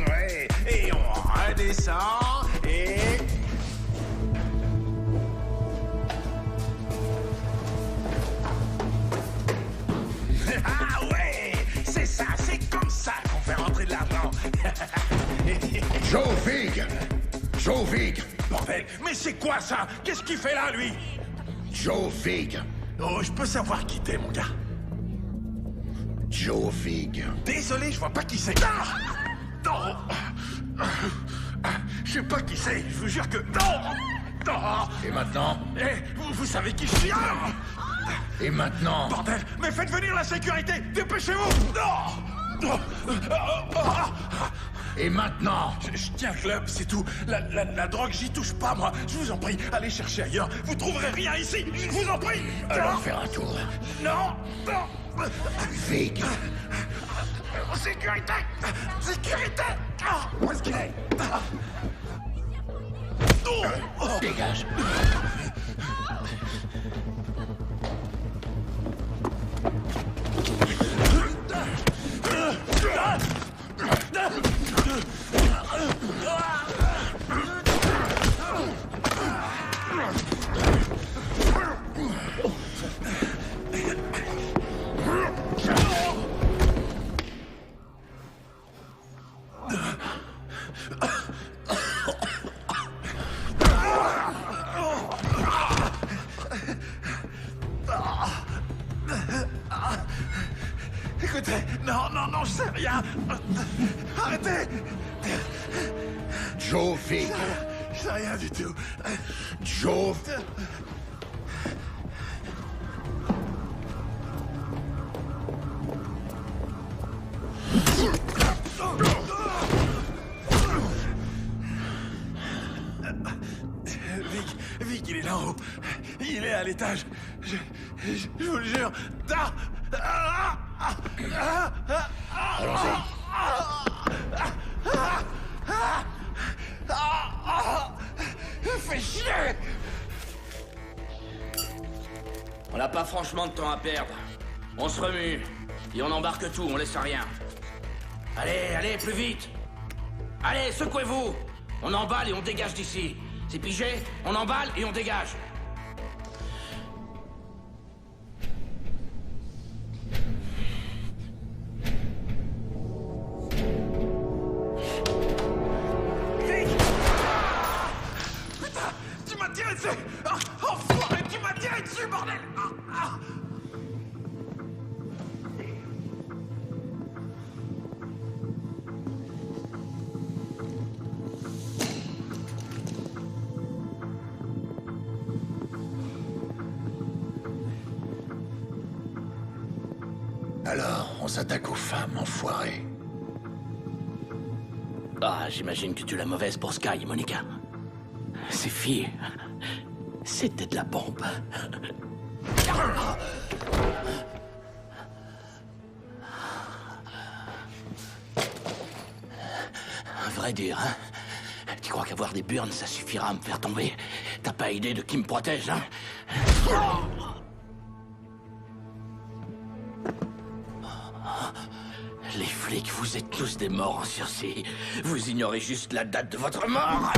Ouais. Et on redescend et... Ah ouais, c'est ça, c'est comme ça qu'on fait rentrer de l'argent. Joe Vig! Joe Vig! Bordel, mais c'est quoi ça? Qu'est-ce qu'il fait là, lui? Joe Vig! Oh, je peux savoir qui t'es, mon gars? Joe Vig. Désolé, je vois pas qui c'est. Ah! Non! Je sais pas qui c'est, je vous jure que... Non! Non! Et maintenant? Eh, vous savez qui je suis? Ah! Et maintenant? Bordel, mais faites venir la sécurité! Dépêchez-vous! Non! Et maintenant? Je tiens le club, c'est tout. La drogue, j'y touche pas, moi. Je vous en prie, allez chercher ailleurs. Vous trouverez rien ici. Je vous en prie. Allons faire un tour. Non, non. Vig. Sécurité. Sécurité. Où est-ce qu'il est? Dégage. Écoutez, non, je sais rien. Arrêtez. Joe Vig. Je sais rien du tout. Joe. Vic, il est là-haut. Il est à l'étage. Je vous le jure. Allons-y. Fais chier! On n'a pas franchement de temps à perdre. On se remue. Et on embarque tout, on laisse rien. Allez, plus vite! Allez, secouez-vous! On emballe et on dégage d'ici. C'est pigé? On emballe et on dégage. Tu m'as tiré dessus! Enfoiré, tu m'as tiré dessus, bordel! On s'attaque aux femmes, enfoiré. Ah, j'imagine que tu l'as mauvaise pour Sky, Monica. Ces filles, c'était de la bombe. À vrai dire, hein? Tu crois qu'avoir des burnes, ça suffira à me faire tomber? T'as pas idée de qui me protège, hein? Les flics, vous êtes tous des morts en sursis. Vous ignorez juste la date de votre mort.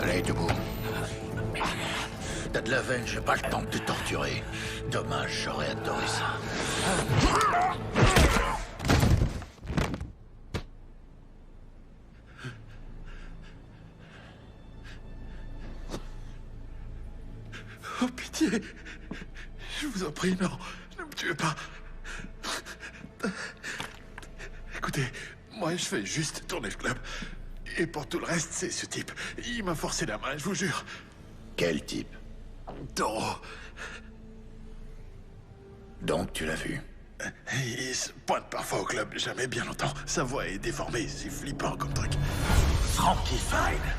Allez, debout. T'as de la veine, j'ai pas le temps de te torturer. Dommage, j'aurais adoré ça. Oh, pitié. Je vous en prie, non. Ne me tuez pas. Écoutez, moi, je fais juste tourner le club. Et pour tout le reste, c'est ce type. Il m'a forcé la main, je vous jure. Quel type? Toro. Donc, tu l'as vu? Il se pointe parfois au club, jamais bien longtemps. Sa voix est déformée, c'est flippant comme truc. Frankie Fine,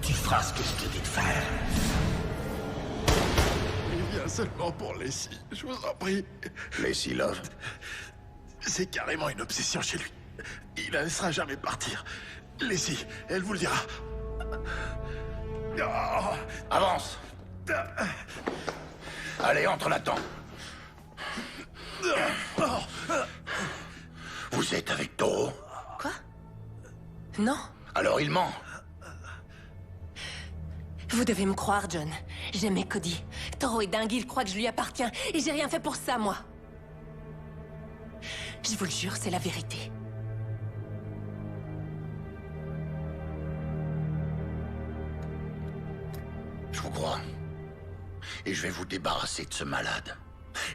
tu feras ce que je te dis de faire. Il vient seulement pour Lacey, je vous en prie. Lacey Love? C'est carrément une obsession chez lui. Il la laissera jamais partir. Lacey, elle vous le dira. Oh. Avance! Allez, entre là-dedans. Vous êtes avec Toro? Quoi? Non. Alors il ment. Vous devez me croire, John. J'aimais Cody. Toro est dingue, il croit que je lui appartiens. Et j'ai rien fait pour ça, moi. Je vous le jure, c'est la vérité. Je vous crois. Et je vais vous débarrasser de ce malade.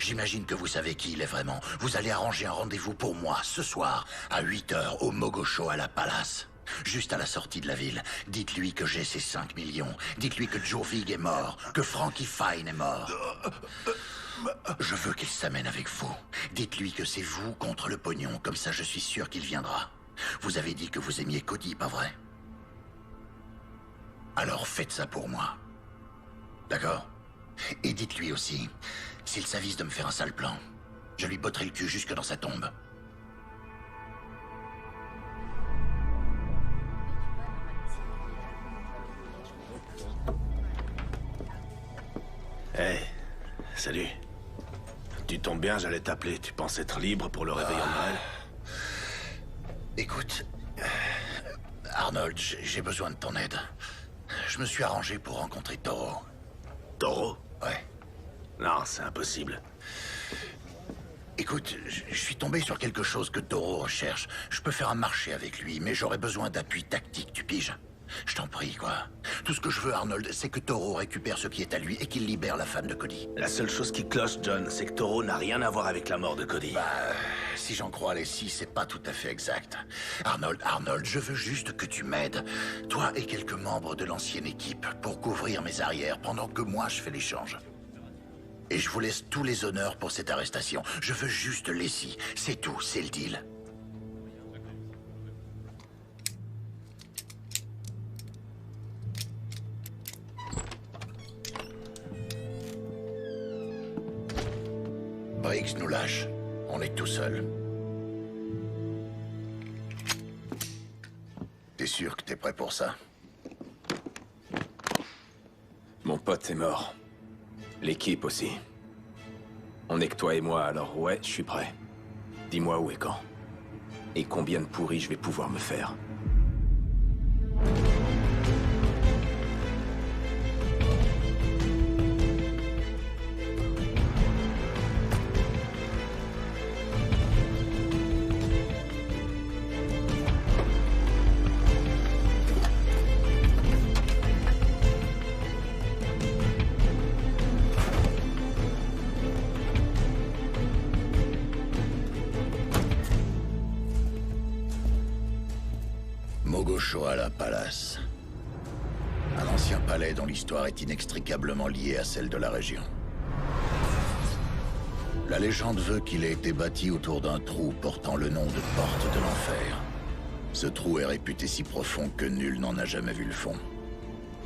J'imagine que vous savez qui il est vraiment. Vous allez arranger un rendez-vous pour moi, ce soir, à 8h, au Mogocho à la Palace. Juste à la sortie de la ville. Dites-lui que j'ai ces 5 millions. Dites-lui que Joe Vig est mort, que Frankie Fine est mort. Je veux qu'il s'amène avec vous. Dites-lui que c'est vous contre le pognon, comme ça je suis sûr qu'il viendra. Vous avez dit que vous aimiez Cody, pas vrai? Alors faites ça pour moi. D'accord? Et dites-lui aussi, s'il s'avise de me faire un sale plan, je lui botterai le cul jusque dans sa tombe. Hey, salut. Tu tombes bien, j'allais t'appeler. Tu penses être libre pour le réveillon de Noël? Écoute, Arnold, j'ai besoin de ton aide. Je me suis arrangé pour rencontrer Toro. Toro? Ouais. Non, c'est impossible. Écoute, je suis tombé sur quelque chose que Toro recherche. Je peux faire un marché avec lui, mais j'aurais besoin d'appui tactique, tu piges? Je t'en prie, quoi. Tout ce que je veux, Arnold, c'est que Toro récupère ce qui est à lui et qu'il libère la femme de Cody. La seule chose qui cloche, John, c'est que Toro n'a rien à voir avec la mort de Cody. Bah, si j'en crois Lacey, c'est pas tout à fait exact. Arnold, je veux juste que tu m'aides, toi et quelques membres de l'ancienne équipe, pour couvrir mes arrières pendant que moi je fais l'échange. Et je vous laisse tous les honneurs pour cette arrestation. Je veux juste Lacey, c'est tout, c'est le deal. Briggs nous lâche. On est tout seul. T'es sûr que t'es prêt pour ça? Mon pote est mort. L'équipe aussi. On est que toi et moi, alors ouais, je suis prêt. Dis-moi où et quand. Et combien de pourris je vais pouvoir me faire. Mogoshoala Palace. Un ancien palais dont l'histoire est inextricablement liée à celle de la région. La légende veut qu'il ait été bâti autour d'un trou portant le nom de Porte de l'Enfer. Ce trou est réputé si profond que nul n'en a jamais vu le fond.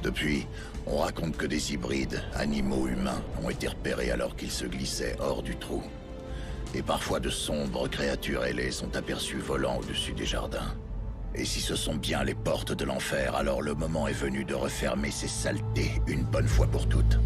Depuis, on raconte que des hybrides, animaux humains, ont été repérés alors qu'ils se glissaient hors du trou. Et parfois de sombres créatures ailées sont aperçues volant au-dessus des jardins. Et si ce sont bien les portes de l'enfer, alors le moment est venu de refermer ces saletés une bonne fois pour toutes.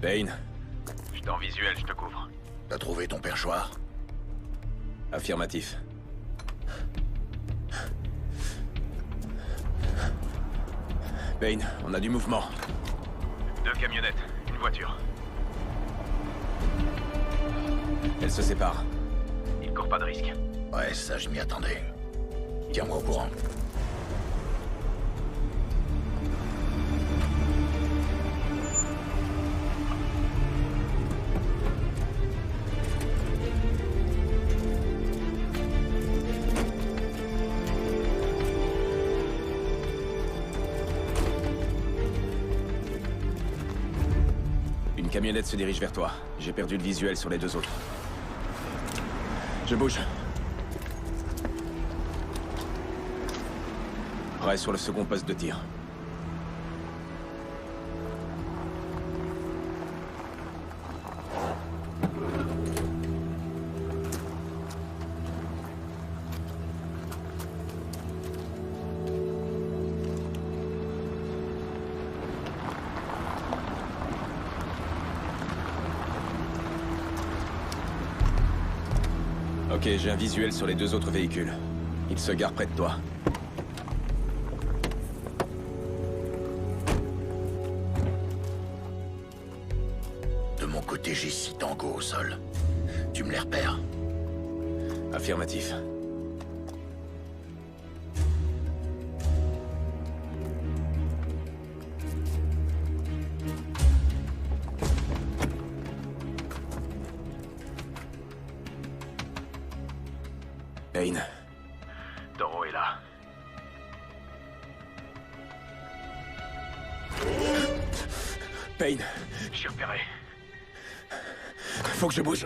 Payne. Je suis en visuel, je te couvre. T'as trouvé ton perchoir? Affirmatif. Payne, on a du mouvement. 2 camionnettes, une voiture. Elles se séparent. Il court pas de risque. Ouais, ça je m'y attendais. Tiens-moi au courant. Une camionnette se dirige vers toi. J'ai perdu le visuel sur les 2 autres. Je bouge. Reste sur le second poste de tir. Ok, j'ai un visuel sur les 2 autres véhicules. Ils se garent près de toi. De mon côté, j'ai 6 tangos au sol. Tu me les repères? Affirmatif. Payne. Toro est là. Payne. Je suis repéré. Faut que je bouge.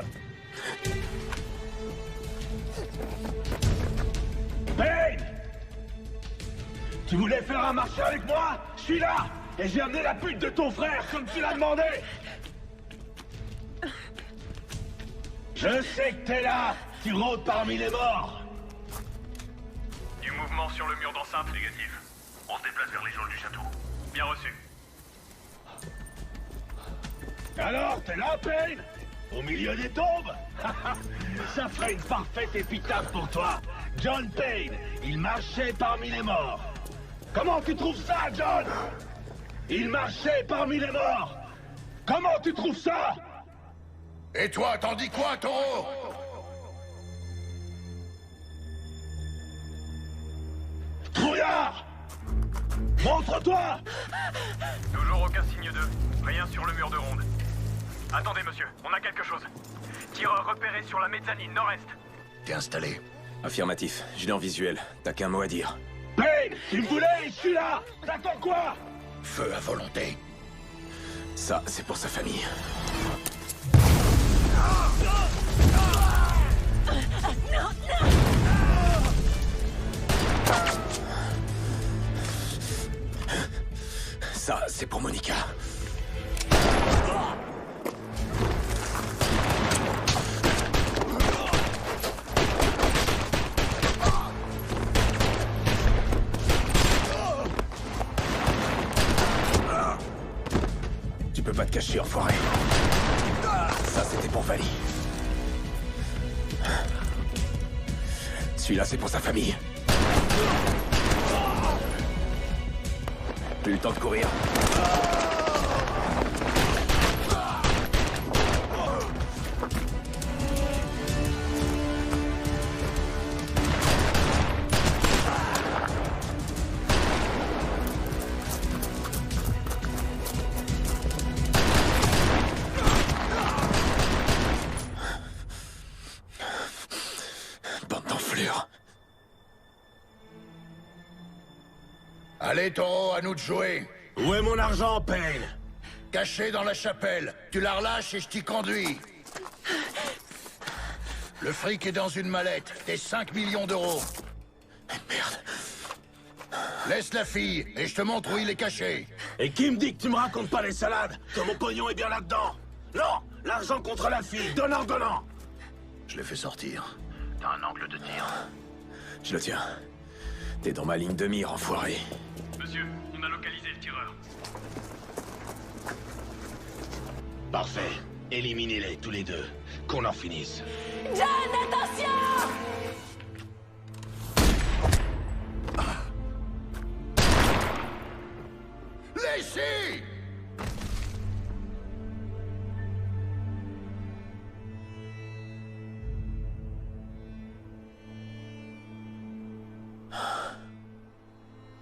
Payne! Tu voulais faire un marché avec moi? Je suis là! Et j'ai amené la pute de ton frère, comme tu l'as demandé! Je sais que t'es là! Tu rôdes parmi les morts! Du mouvement sur le mur d'enceinte négatif. On se déplace vers les geôles du château. Bien reçu. Alors, t'es là, Payne? Au milieu des tombes. Ça ferait une parfaite épitaphe pour toi. John Payne, il marchait parmi les morts. Comment tu trouves ça, John? Il marchait parmi les morts. Comment tu trouves ça? Et toi, t'en dis quoi, Taureau? Trouillard! Montre-toi! Toujours aucun signe d'eux. Rien sur le mur de ronde. Attendez, monsieur, on a quelque chose. Tireur repéré sur la mezzanine nord-est. T'es installé? Affirmatif, je l'ai en visuel. T'as qu'un mot à dire. Payne, tu me voulais, je suis là! T'attends quoi? Feu à volonté. Ça, c'est pour sa famille. Ça, c'est pour Monica. Tu peux pas te cacher, enfoiré. Ça, c'était pour Vali. Celui-là, c'est pour sa famille. Plus le temps de courir. Allez, Taureau, à nous de jouer. Où est mon argent, Payne? Caché dans la chapelle. Tu la relâches et je t'y conduis. Le fric est dans une mallette. Tes 5 millions d'euros. Merde. Laisse la fille et je te montre où il est caché. Et qui me dit que tu me racontes pas les salades? Que mon pognon est bien là-dedans? Non! L'argent contre la fille, donnant. Je l'ai fait sortir. T'as un angle de tir. Je le tiens. T'es dans ma ligne de mire, enfoiré. Monsieur, on a localisé le tireur. Parfait. Éliminez-les tous les deux. Qu'on en finisse. John, attention! Laissez!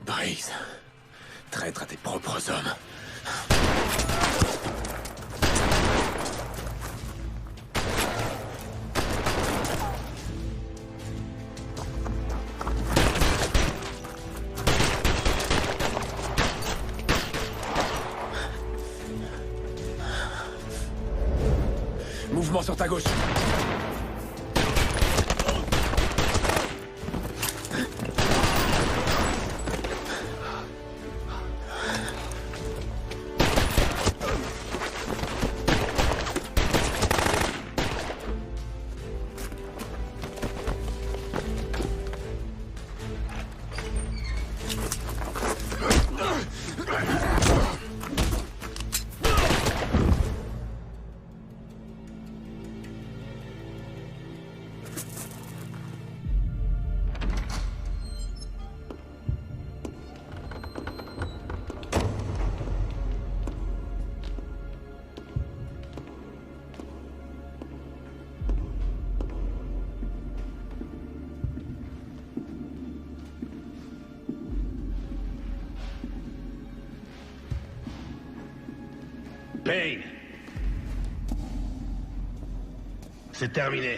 Briggs, traître à tes propres hommes. Mouvement sur ta gauche. Payne! C'est terminé.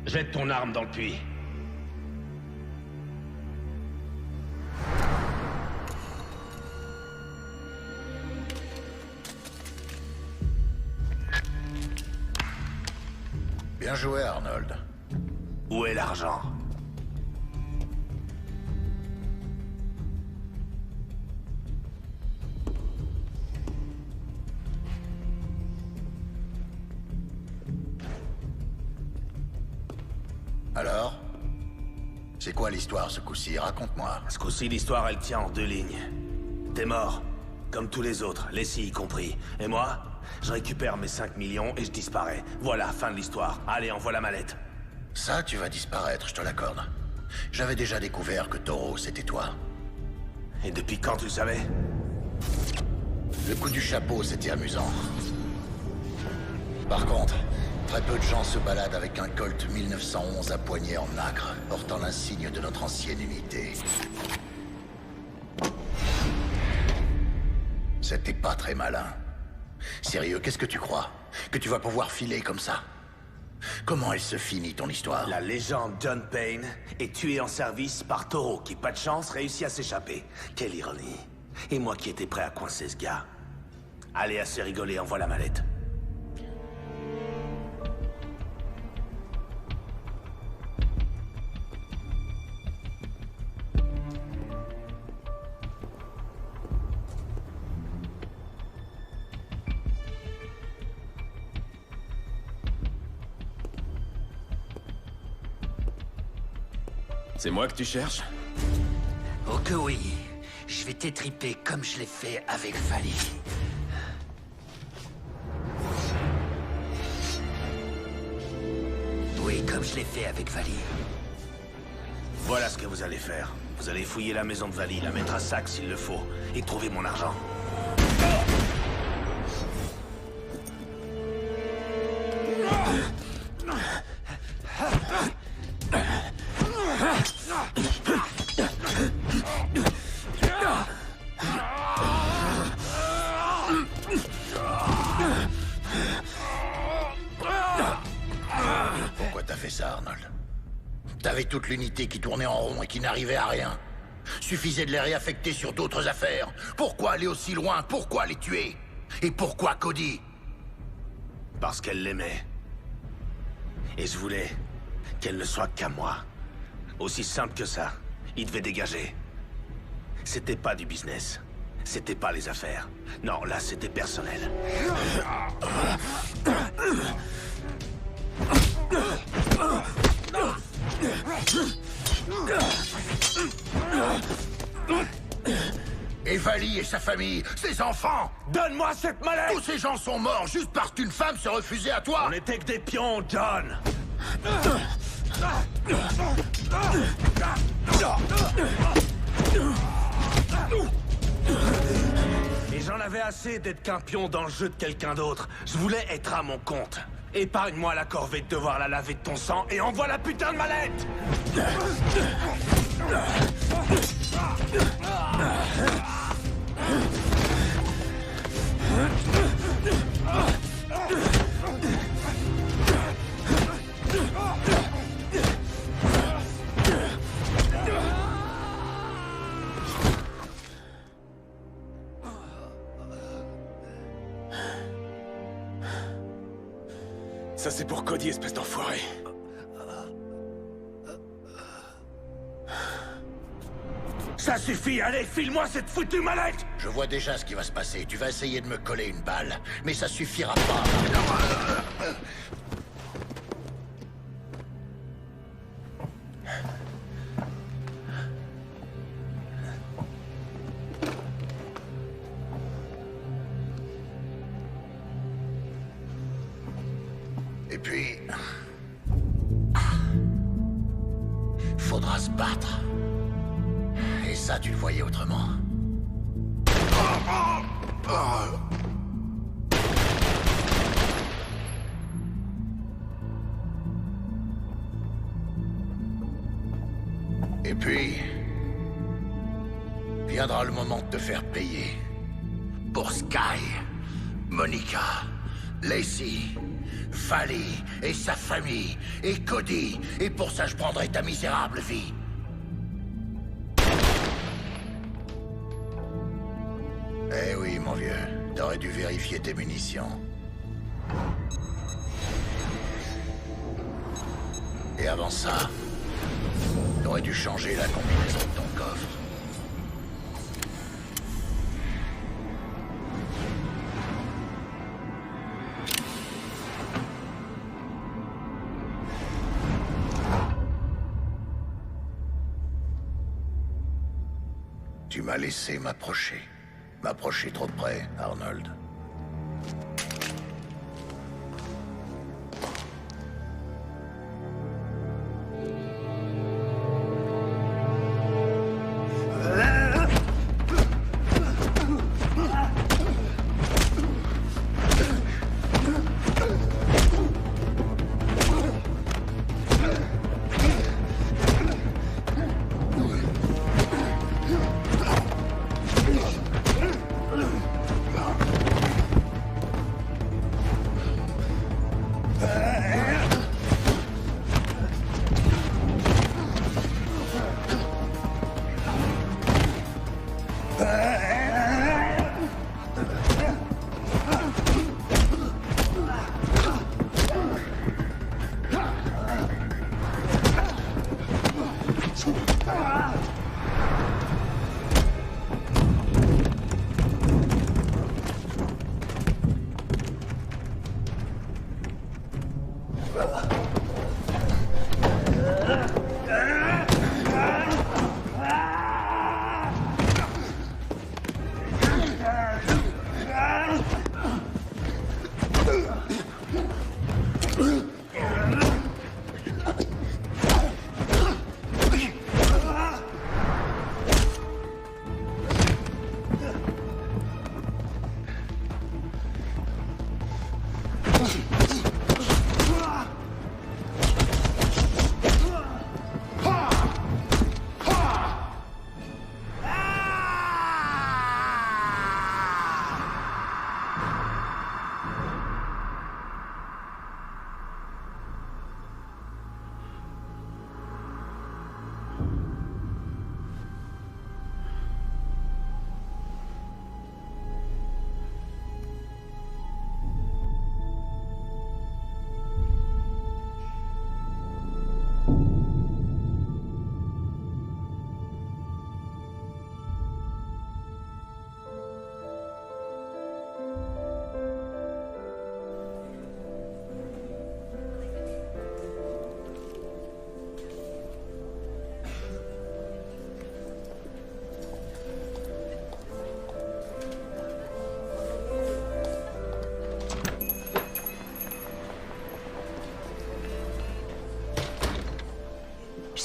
Jette ton arme dans le puits. Bien joué, Arnold. Où est l'argent? Alors? C'est quoi l'histoire ce coup-ci? Raconte-moi. Ce coup-ci, l'histoire, elle tient en deux lignes. T'es mort, comme tous les autres, Leslie y compris. Et moi, je récupère mes 5 millions et je disparais. Voilà, fin de l'histoire. Allez, envoie la mallette. Ça, tu vas disparaître, je te l'accorde. J'avais déjà découvert que Taureau, c'était toi. Et depuis quand tu le savais? Le coup du chapeau, c'était amusant. Par contre, très peu de gens se baladent avec un Colt 1911 à poignée en nacre, portant l'insigne de notre ancienne unité. C'était pas très malin. Sérieux, qu'est-ce que tu crois? Que tu vas pouvoir filer comme ça? Comment elle se finit, ton histoire? La légende John Payne est tué en service par Taureau, qui, pas de chance, réussit à s'échapper. Quelle ironie. Et moi qui étais prêt à coincer ce gars. Allez, assez rigolé, envoie la mallette. C'est moi que tu cherches? Oh que oui. Je vais t'étriper comme je l'ai fait avec Vali. Oui, comme je l'ai fait avec Vali. Voilà ce que vous allez faire. Vous allez fouiller la maison de Vali, la mettre à sac s'il le faut, et trouver mon argent. Pourquoi t'as fait ça, Arnold? T'avais toute l'unité qui tournait en rond et qui n'arrivait à rien. Suffisait de les réaffecter sur d'autres affaires. Pourquoi aller aussi loin? Pourquoi les tuer? Et pourquoi Cody? Parce qu'elle l'aimait. Et je voulais qu'elle ne soit qu'à moi. Aussi simple que ça. Il devait dégager. C'était pas du business. C'était pas les affaires. Non, là, c'était personnel. Et Vali et sa famille, ses enfants! Donne-moi cette mallette! Tous ces gens sont morts juste parce qu'une femme se refusait à toi! On n'était que des pions, John! Et j'en avais assez d'être qu'un pion dans le jeu de quelqu'un d'autre. Je voulais être à mon compte. Épargne-moi la corvée de devoir la laver de ton sang et envoie la putain de mallette! Ça c'est pour Cody, espèce d'enfoiré. Ça suffit, allez, file-moi cette foutue mallette! Je vois déjà ce qui va se passer. Tu vas essayer de me coller une balle, mais ça suffira pas. Et puis... faudra se battre. Et ça, tu le voyais autrement. Et puis... viendra le moment de te faire payer. Pour Sky, Monica, Lacey, Vali et sa famille, et Cody. Et pour ça, je prendrai ta misérable vie. Eh oui, mon vieux. T'aurais dû vérifier tes munitions. Et avant ça, t'aurais dû changer la combinaison de ton coffre. Tu m'as laissé m'approcher. M'approcher trop près, Arnold.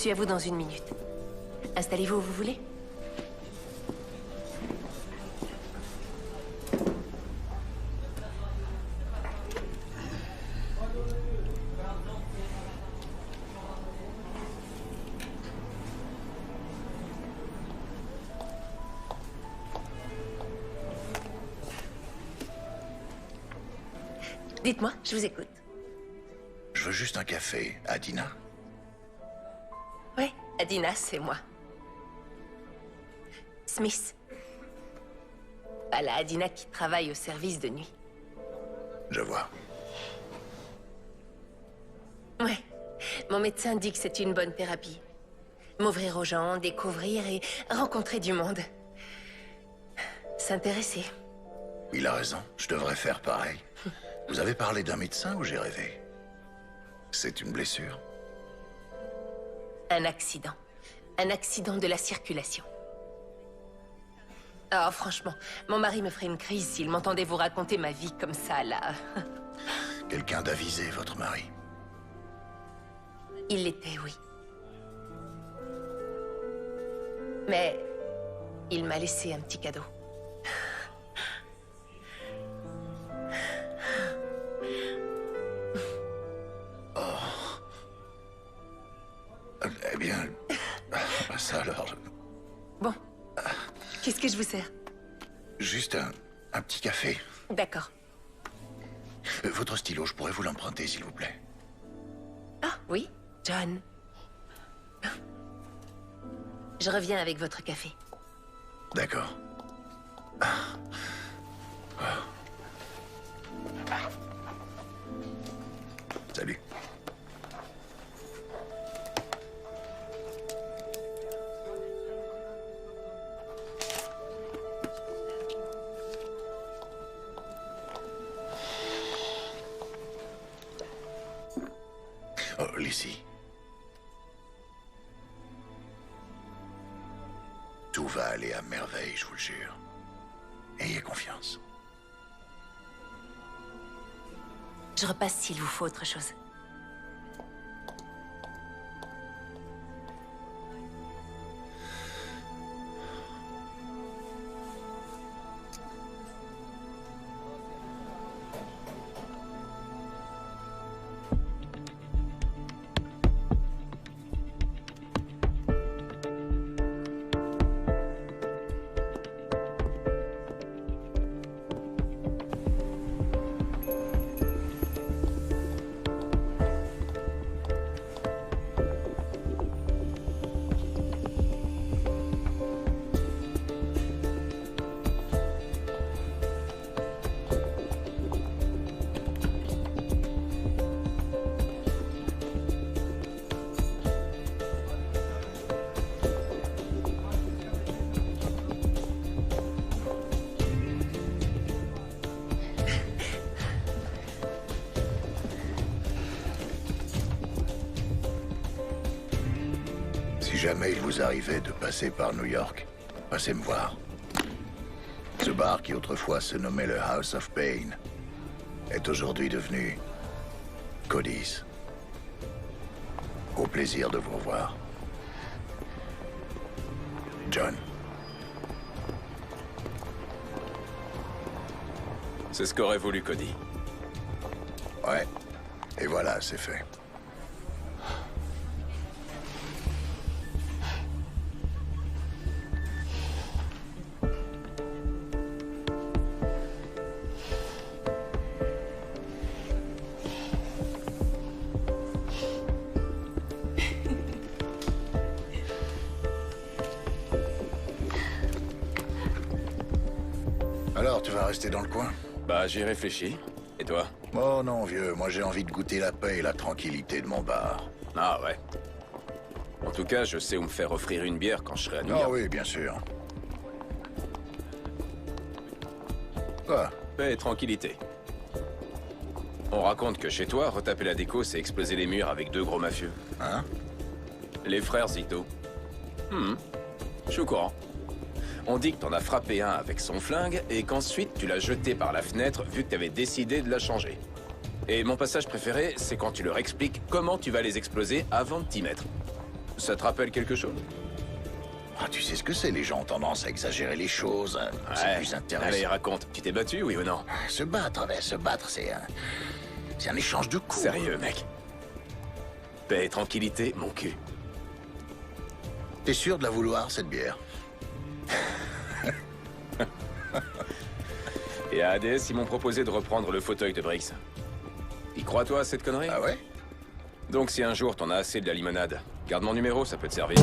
suis à vous dans 1 minute. Installez-vous où vous voulez. Dites-moi, je vous écoute. Je veux juste un café. Adina? Oui, Adina, c'est moi. Smith. Pas la Adina qui travaille au service de nuit. Je vois. Ouais. Mon médecin dit que c'est une bonne thérapie. M'ouvrir aux gens, découvrir et rencontrer du monde. S'intéresser. Il a raison, je devrais faire pareil. Vous avez parlé d'un médecin ou j'ai rêvé? C'est une blessure? Un accident. Un accident de la circulation. Oh, franchement, mon mari me ferait une crise s'il m'entendait vous raconter ma vie comme ça, là. Quelqu'un d'avisé, votre mari? Il l'était, oui. Mais il m'a laissé un petit cadeau. Eh bien, ça alors... Bon, qu'est-ce que je vous sers? Juste un petit café. D'accord. Votre stylo, je pourrais vous l'emprunter, s'il vous plaît? Ah, oui, John. Je reviens avec votre café. D'accord. Salut. Oh, Lizzie. Tout va aller à merveille, je vous le jure. Ayez confiance. Je repasse s'il vous faut autre chose. Si jamais il vous arrivait de passer par New York, passez me voir. Ce bar qui autrefois se nommait le House of Pain est aujourd'hui devenu Cody's. Au plaisir de vous revoir. John. C'est ce qu'aurait voulu Cody. Ouais. Et voilà, c'est fait. Alors, tu vas rester dans le coin? Bah, j'y réfléchis. Et toi? Oh non, vieux, moi j'ai envie de goûter la paix et la tranquillité de mon bar. Ah ouais. En tout cas, je sais où me faire offrir une bière quand je serai à New York. Ah oui, bien sûr. Quoi? Paix et tranquillité. On raconte que chez toi, retaper la déco, c'est exploser les murs avec 2 gros mafieux. Hein? Les frères Zito. Je suis au courant. On dit que t'en as frappé un avec son flingue et qu'ensuite tu l'as jeté par la fenêtre vu que t'avais décidé de la changer. Et mon passage préféré, c'est quand tu leur expliques comment tu vas les exploser avant de t'y mettre. Ça te rappelle quelque chose? Ah, tu sais ce que c'est, les gens ont tendance à exagérer les choses. C'est plus intéressant. Allez, raconte. Tu t'es battu, oui ou non? Se battre, c'est un échange de coups. Sérieux, mec. Paix et tranquillité, mon cul. T'es sûr de la vouloir, cette bière? Et à Hades, ils m'ont proposé de reprendre le fauteuil de Briggs. Y crois-toi à cette connerie? Ah ouais? Donc si un jour t'en as assez de la limonade, garde mon numéro, ça peut te servir.